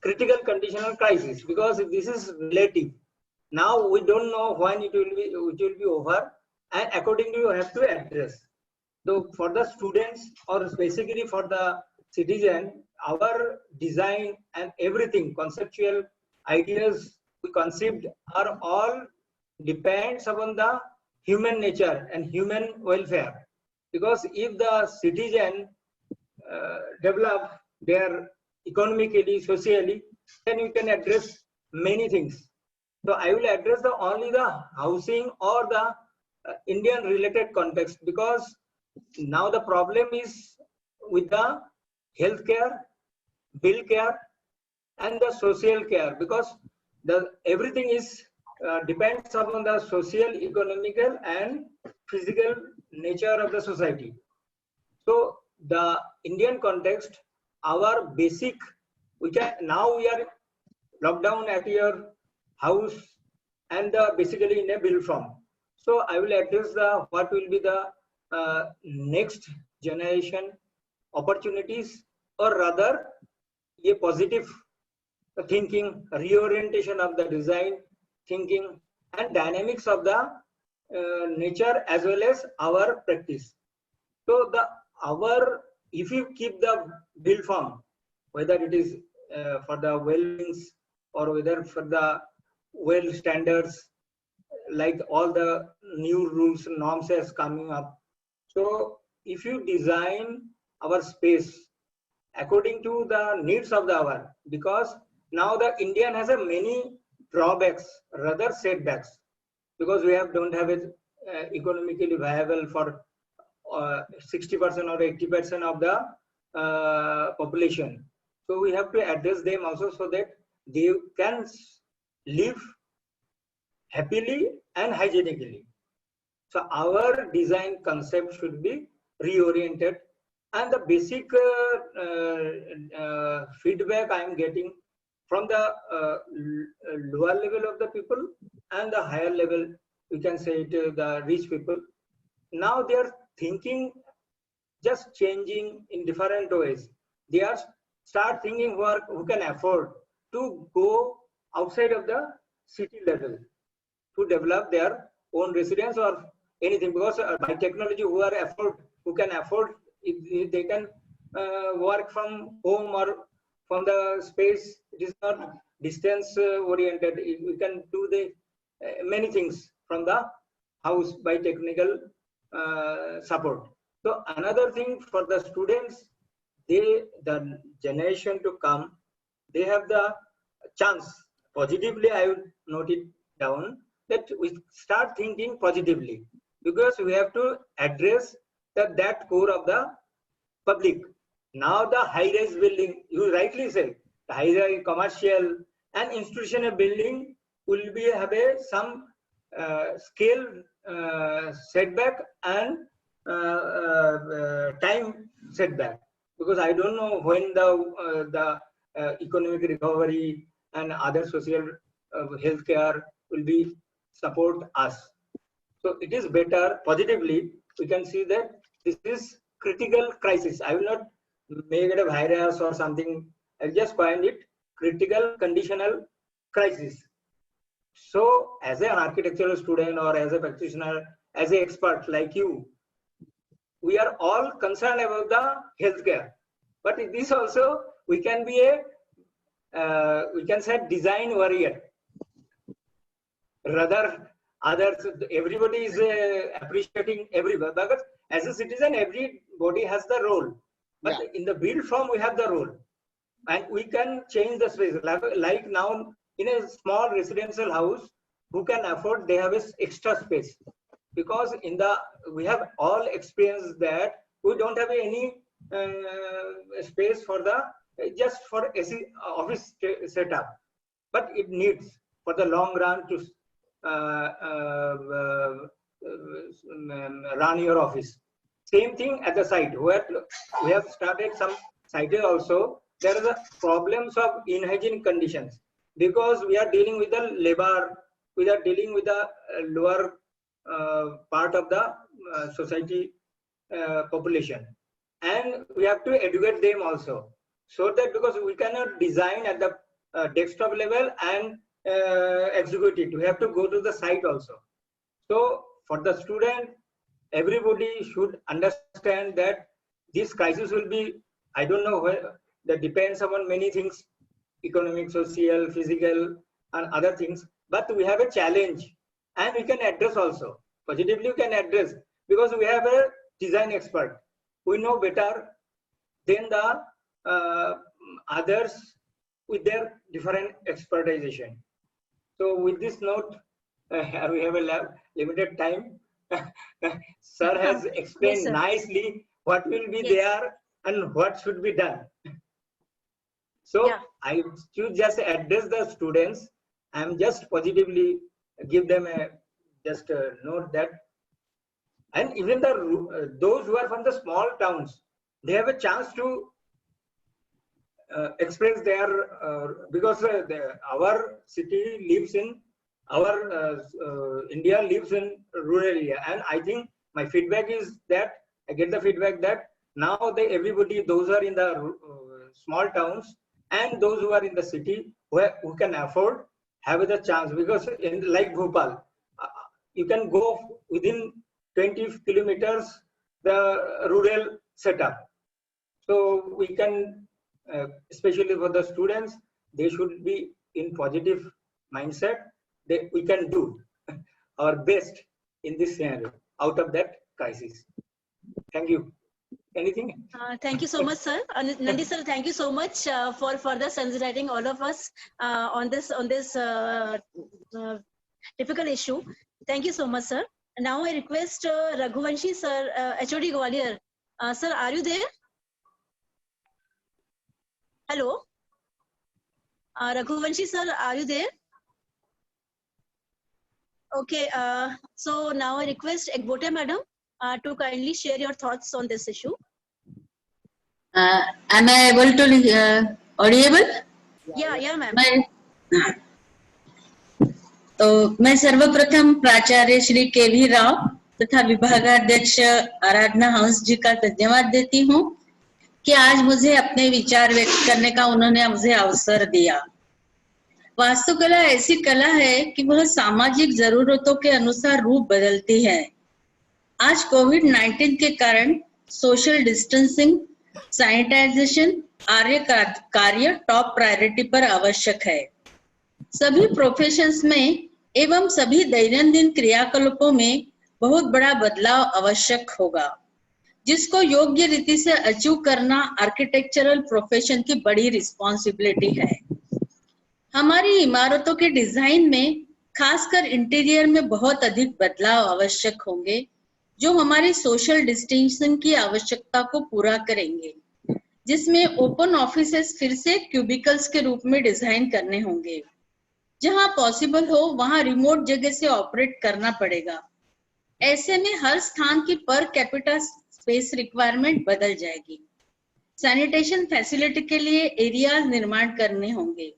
critical conditional crisis, because this is relative. Now we don't know when it will be over, and accordingly you have to address. So for the students, or basically for the citizen, our design and everything, conceptual ideas we conceived are all depends upon the human nature and human welfare. Because if the citizen develop their economically, socially, then you can address many things. So I will address only the housing or the Indian related context, because now the problem is with the healthcare, bill care, and the social care, because everything is depends upon the social, economical, and physical nature of the society. So the Indian context, our basic, now we are locked down at your house and basically in a bill form. So I will address what will be the next generation opportunities, or rather a positive thinking, reorientation of the design thinking, and dynamics of the nature as well as our practice. So if you keep the bill form, whether it is for the well-beings or whether for the well standards, like all the new rules and norms is coming up. So if you design our space according to the needs of the hour, because now the Indian has a many drawbacks, rather setbacks, because we don't have it economically viable for 60% or 80% of the population. So we have to address them also, so that they can live happily and hygienically. So our design concept should be reoriented, and the basic feedback I am getting from the lower level of the people and the higher level, we can say it, the rich people. Now they are thinking just changing in different ways. They are start thinking who can afford to go outside of the city level to develop their own residence or anything, because by technology who can afford, if they can work from home or from the space, it is not distance oriented. We can do the many things from the house by technical support. So another thing for the students, the generation to come, they have the chance. Positively, I would note it down that we start thinking positively, because we have to address that core of the public. Now the high-rise building, you rightly said, the high-rise commercial and institutional building will have some scale setback and time setback, because I don't know when the economic recovery and other social healthcare will be support us. So it is better, positively, we can see that this is critical crisis. I will not make it a virus or something. I'll just find it critical conditional crisis. So as an architectural student or as a practitioner, as an expert like you, we are all concerned about the healthcare. But in this also, we can be we can say design warrior. Rather, others, everybody is appreciating everybody, because as a citizen, everybody has the role. But in the build form, we have the role, and we can change the space. Like now, in a small residential house, who can afford, they have this extra space, because we have all experienced that we don't have any space for just for office setup, but it needs for the long run to run your office. Same thing at the site, where we have started some sites also. There are the problems of inhygienic conditions, because we are dealing with the labor, we are dealing with the lower part of the society population, and we have to educate them also, so that, because we cannot design at the desktop level and execute it, we have to go to the site also. So for the student, everybody should understand that this crisis will be, I don't know where, that depends upon many things, economic, social, physical, and other things, but we have a challenge, and we can address also. Positively we can address, because we have a design expert. We know better than the others with their different expertization. So with this note, we have a limited time. Sir has explained Yes, nicely what will be Yes. there and what should be done. So Yeah. I should just address the students. I'm just positively give them just a note that, and even those who are from the small towns, they have a chance to express their because our city lives in India lives in rural area, and I think my feedback is that I get the feedback that now everybody, those are in the small towns and those who are in the city who can afford, have the chance, because in like Bhopal, you can go within 20 kilometers the rural setup. So we can, especially for the students, they should be in positive mindset. We can do our best in this scenario out of that crisis. Thank you. Anything? Thank you so much, sir. Nandi sir, thank you so much for further sensitizing all of us on this difficult issue. Thank you so much, sir. Now I request Raghuvanshi sir, HOD Gwalior. Sir, are you there? Hello. Raghuvanshi sir, are you there? Okay. So now I request Egbote madam to kindly share your thoughts on this issue. Am I able to audible? Yeah, ma'am. तो मैं सर्वप्रथम प्राचार्य Shri KV. Rao तथा विभागाध्यक्ष आराधना हंस जी का धन्यवाद देती हूँ कि आज मुझे अपने विचार व्यक्त करने का उन्होंने मुझे अवसर दिया। वास्तुकला ऐसी कला है कि वह सामाजिक जरूरतों के अनुसार रूप बदलती है। आज कोविड-19 के कारण सोशल डिस्टेंसिंग, सैनिटाइजेशन कार्य टॉप प्रायोरिटी पर आवश्यक है। सभी प्रोफेशंस में एवं सभी दैनंदिन क्रियाकलापों में बहुत बड़ा बदलाव आवश्यक होगा, जिसको योग्य रीति से अचीव करना आर्किटेक्चरल प्रोफेशन की बड़ी रिस्पॉन्सिबिलिटी है। हमारी इमारतों के डिजाइन में खासकर इंटीरियर में बहुत अधिक बदलाव आवश्यक होंगे, जो हमारी सोशल डिस्टेंसिंग की आवश्यकता को पूरा करेंगे, जिसमें ओपन ऑफिसेस फिर से क्यूबिकल्स के रूप में डिजाइन करने होंगे। जहां पॉसिबल हो वहां रिमोट जगह से ऑपरेट करना पड़ेगा। ऐसे में हर स्थान की पर कैपिटा स्पेस रिक्वायरमेंट बदल जाएगी। सैनिटेशन फैसिलिटी के लिए एरियाज निर्माण करने होंगे।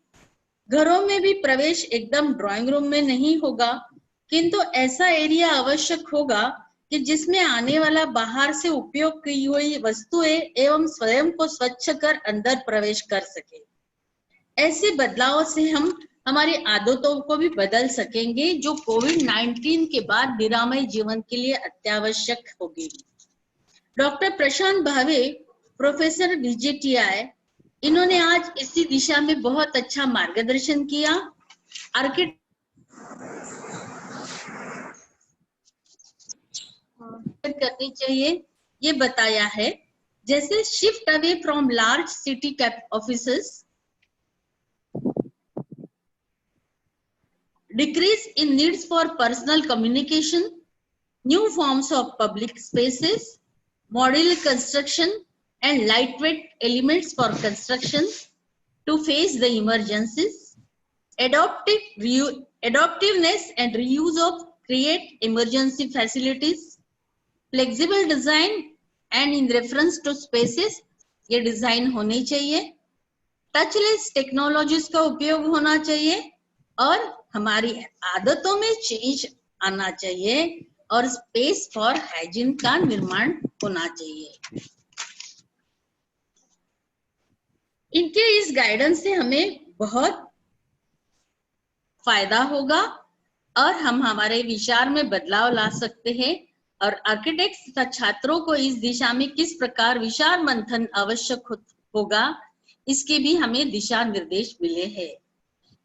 घरों में भी प्रवेश एकदम ड्राइंग रूम में नहीं होगा, किंतु ऐसा एरिया आवश्यक होगा कि जिसमें आने वाला बाहर से उपयोग की हुई वस्तुएं एवं स्वयं को स्वच्छ कर अंदर प्रवेश कर सके। ऐसे बदलावों से हम हमारी आदतों को भी बदल सकेंगे, जो कोविड-19 के बाद निरामय जीवन के लिए अत्यावश्यक होगी। डॉक्टर प्रशांत भावे, प्रोफेसर VJTI, इन्होंने आज इसी दिशा में बहुत अच्छा मार्गदर्शन किया। आर्किटेक्ट करनी चाहिए ये बताया है, जैसे shift away from large city cap offices, decrease in needs for personal communication, new forms of public spaces, modular construction and lightweight elements for construction to face the emergencies, adaptiveness and reuse of create emergency facilities, flexible design and in reference to spaces ये design होनी चाहिए, touchless technologies का उपयोग होना चाहिए और हमारी आदतों में चेंज आना चाहिए और स्पेस फॉर हाइजीन का निर्माण होना चाहिए। इनके इस गाइडेंस से हमें बहुत फायदा होगा और हम हमारे विचार में बदलाव ला सकते हैं और आर्किटेक्ट्स तथा छात्रों को इस दिशा में किस प्रकार विचार मंथन आवश्यक होगा, इसके भी हमें दिशा निर्देश मिले हैं।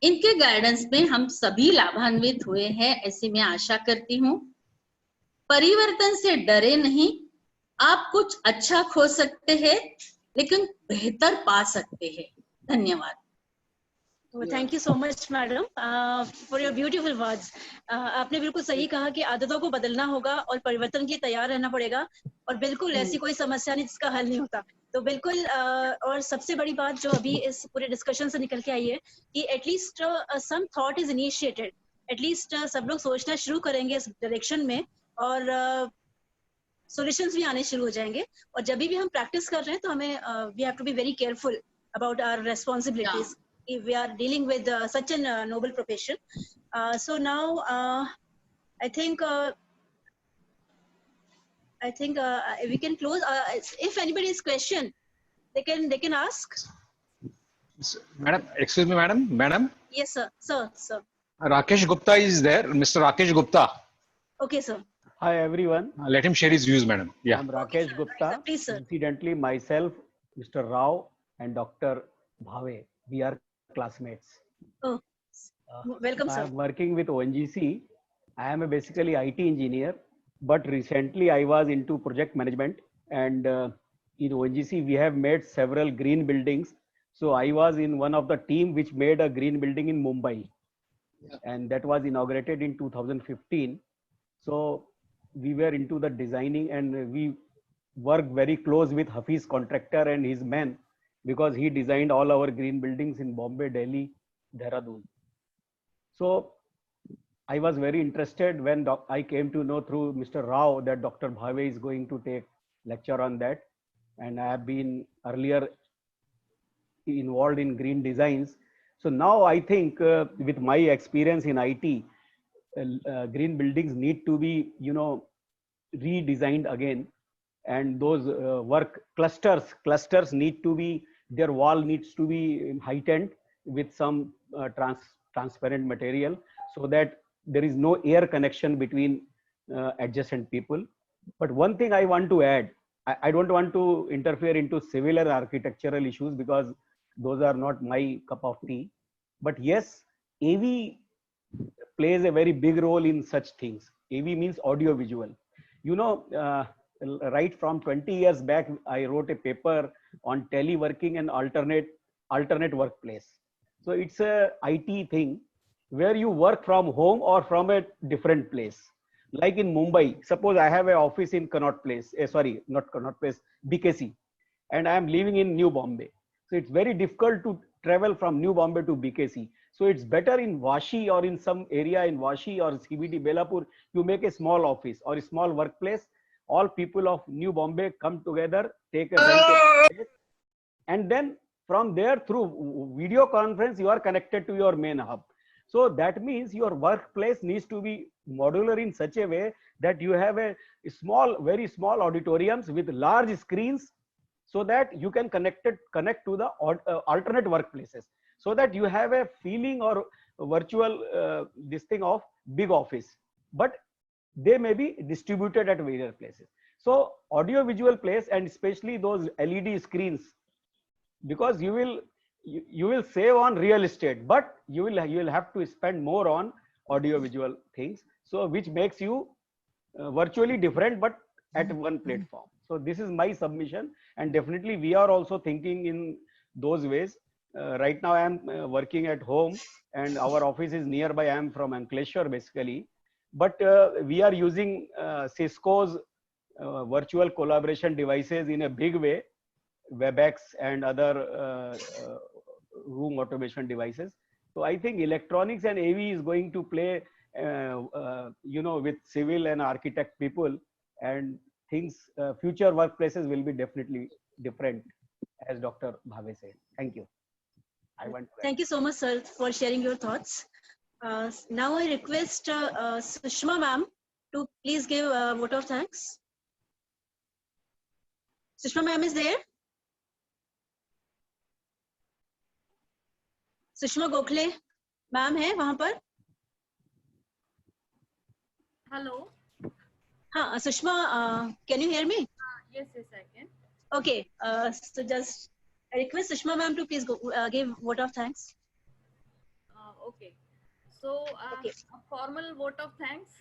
इनके गाइडेंस में हम सभी लाभान्वित हुए हैं, ऐसी मैं आशा करती हूँ। परिवर्तन से डरे नहीं, आप कुछ अच्छा खो सकते हैं लेकिन बेहतर पा सकते हैं। धन्यवाद। Thank you so much madam for your beautiful words. आपने बिल्कुल सही कहा कि आदतों को बदलना होगा और परिवर्तन के लिए तैयार रहना पड़ेगा और बिल्कुल ऐसी कोई समस्या नहीं जिसका हल नहीं होता। तो बिल्कुल और सबसे बड़ी बात जो अभी इस पूरे डिस्कशन से निकल के आई है कि at least some thought is initiated, at least सब लोग सोचना शुरू करेंगे इस डायरेक्शन में और सॉल्यूशंस भी आने शुरू हो जाएंगे। और जब भी हम प्रैक्टिस कर रहे हैं तो हमें we have to be very careful about our responsibilities if we are dealing with such a noble profession. So now I think we can close. If anybody has question, they can ask. Madam, excuse me, madam. Yes, sir. Rakesh Gupta is there. Mr. Rakesh Gupta. Okay, sir. Hi everyone. Let him share his views, madam. Yeah. I'm Rakesh Gupta. Sir, please, sir. Incidentally, myself, Mr. Rao, and Dr. Bhave, we are classmates. Oh, welcome, sir. I'm working with ONGC. I am a basically IT engineer, but recently I was into project management, and in ONGC we have made several green buildings. So I was in one of the team which made a green building in Mumbai, and that was inaugurated in 2015. So we were into the designing, and we worked very close with Hafiz contractor and his men, because he designed all our green buildings in Bombay, Delhi, Dehradun. So I was very interested when I came to know through Mr. Rao that Dr. Bhave is going to take lecture on that. And I have been earlier involved in green designs. So now I think with my experience in IT, green buildings need to be, redesigned again. and those work clusters need to be, their wall needs to be heightened with some transparent material, so that there is no air connection between adjacent people. But one thing I want to add, I don't want to interfere into civil and architectural issues because those are not my cup of tea. But yes, AV plays a very big role in such things. AV means audio visual. You know, right from 20 years back, I wrote a paper on teleworking and alternate workplace. So it's a IT thing where you work from home or from a different place. Like in Mumbai, suppose I have an office in Connaught Place, sorry, not Connaught Place, BKC, and I am living in New Bombay. So it's very difficult to travel from New Bombay to BKC. So it's better in Vashi or in some area in Vashi or CBD Belapur, you make a small office or a small workplace. All people of New Bombay come together, take a rent, and then from there through video conference, you are connected to your main hub. So that means your workplace needs to be modular in such a way that you have a small, very small auditoriums with large screens, so that you can connect to the alternate workplaces, so that you have a feeling or virtual this thing of big office, but they may be distributed at various places. So audio visual place, and especially those LED screens, because you will save on real estate, but you will have to spend more on audio visual things, so which makes you virtually different but at one platform. So this is my submission, and definitely we are also thinking in those ways. Right now I am working at home and our office is nearby. I am from Ankleshwar basically, but we are using Cisco's virtual collaboration devices in a big way, WebEx and other room automation devices. So I think electronics and AV is going to play, with civil and architect people, and things, future workplaces will be definitely different, as Dr. Bhave said. Thank you. Thank you so much, sir, for sharing your thoughts. Now I request Sushma ma'am to please give a vote of thanks. Sushma ma'am is there? Sushma Gokhale ma'am है वहां पर? Hello. हाँ Sushma, can you hear me? Yes, I can. Okay, so just I request Sushma ma'am to please go, give vote of thanks. Okay. So Okay. a formal vote of thanks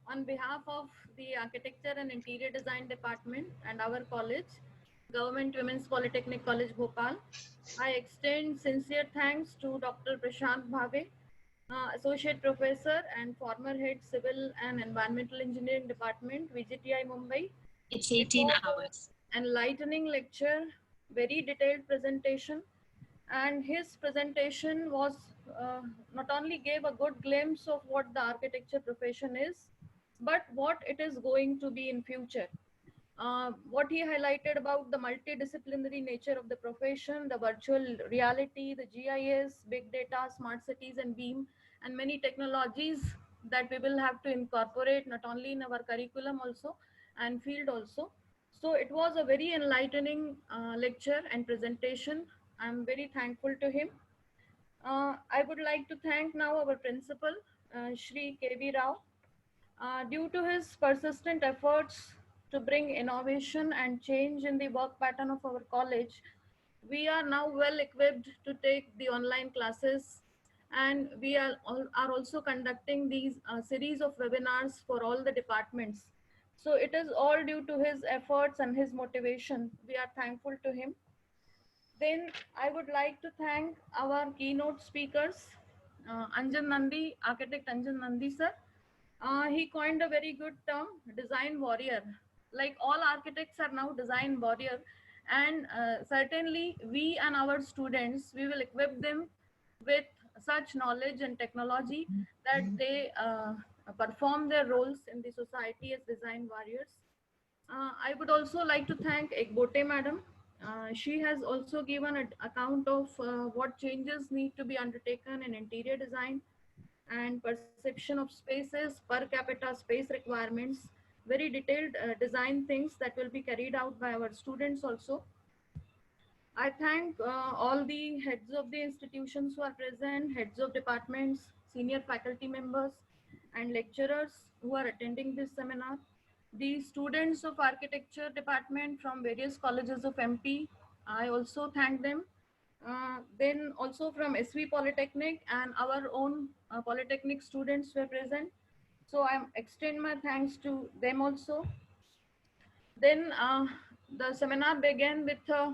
on behalf of the Architecture and Interior Design Department and our college, Government Women's Polytechnic College, Bhopal. I extend sincere thanks to Dr. Prashant Bhave, Associate Professor and former Head Civil and Environmental Engineering Department, VGTI Mumbai. It's 18 hours. Enlightening lecture, very detailed presentation, and his presentation was not only gave a good glimpse of what the architecture profession is, but what it is going to be in future. What he highlighted about the multidisciplinary nature of the profession, the virtual reality, the GIS, big data, smart cities and BEAM, and many technologies that we will have to incorporate not only in our curriculum also and field also. So it was a very enlightening lecture and presentation. I'm very thankful to him. I would like to thank now our principal, Shri K.V. Rao. Due to his persistent efforts to bring innovation and change in the work pattern of our college, we are now well equipped to take the online classes, and we are also conducting these series of webinars for all the departments. So it is all due to his efforts and his motivation. We are thankful to him. Then I would like to thank our keynote speakers, Anjan Nandi, architect Anjan Nandi sir. He coined a very good term, design warrior. Like all architects are now design warrior, and certainly we and our students, we will equip them with such knowledge and technology that they perform their roles in the society as design warriors. I would also like to thank Ekbote madam. She has also given an account of what changes need to be undertaken in interior design and perception of spaces, per capita space requirements, very detailed design things that will be carried out by our students also. I thank all the heads of the institutions who are present, heads of departments, senior faculty members, and lecturers who are attending this seminar. The students of architecture department from various colleges of MP, I also thank them. Then also from SV Polytechnic and our own Polytechnic students were present. So I extend my thanks to them also. Then the seminar began with a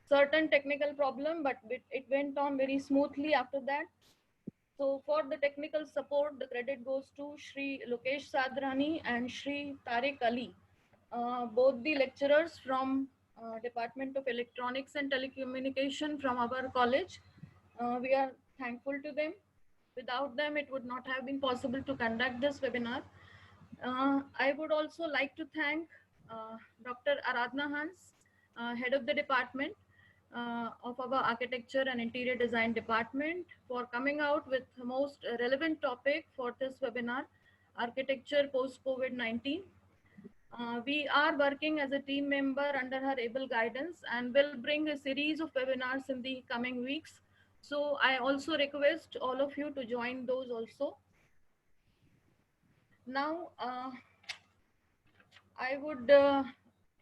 certain technical problem, but it went on very smoothly after that. So for the technical support, the credit goes to Shri Lokesh Sadrani and Shri Tariq Ali, both the lecturers from Department of Electronics and Telecommunication from our college. We are thankful to them. Without them, it would not have been possible to conduct this webinar. I would also like to thank Dr. Aradhna Hans, head of the department of our architecture and interior design department, for coming out with the most relevant topic for this webinar, architecture post COVID-19. We are working as a team member under her able guidance and will bring a series of webinars in the coming weeks. So I also request all of you to join those also. Now, I would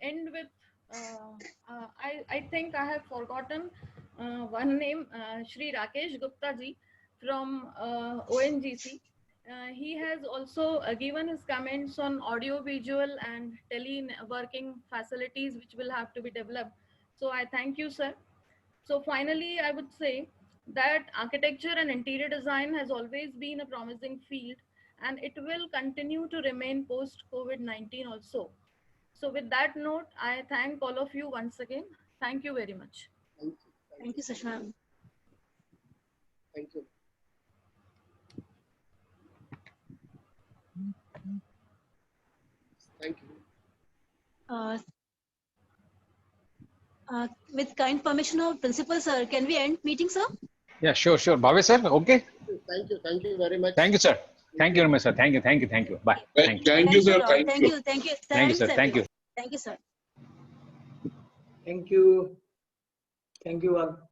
end with, I think I have forgotten one name, Shri Rakesh Gupta ji from ONGC. He has also given his comments on audio, visual and teleworking facilities which will have to be developed. So I thank you, sir. So finally, I would say that architecture and interior design has always been a promising field, and it will continue to remain post COVID-19 also. So with that note, I thank all of you once again. Thank you very much. Thank you, Sashna. Thank you. Thank you. With kind permission of principal, sir, can we end meeting, sir? Yeah, sure, sure. Bhavesh sir, okay. Thank you very much. Thank you, sir. Thank you very much, sir. Thank you. Bye. Thank you. Thank you, sir. all. Thank Thank you. you. Thank you, Thanks, sir. Thank you. everyone. Thank you, sir. Thank you. Thank you all.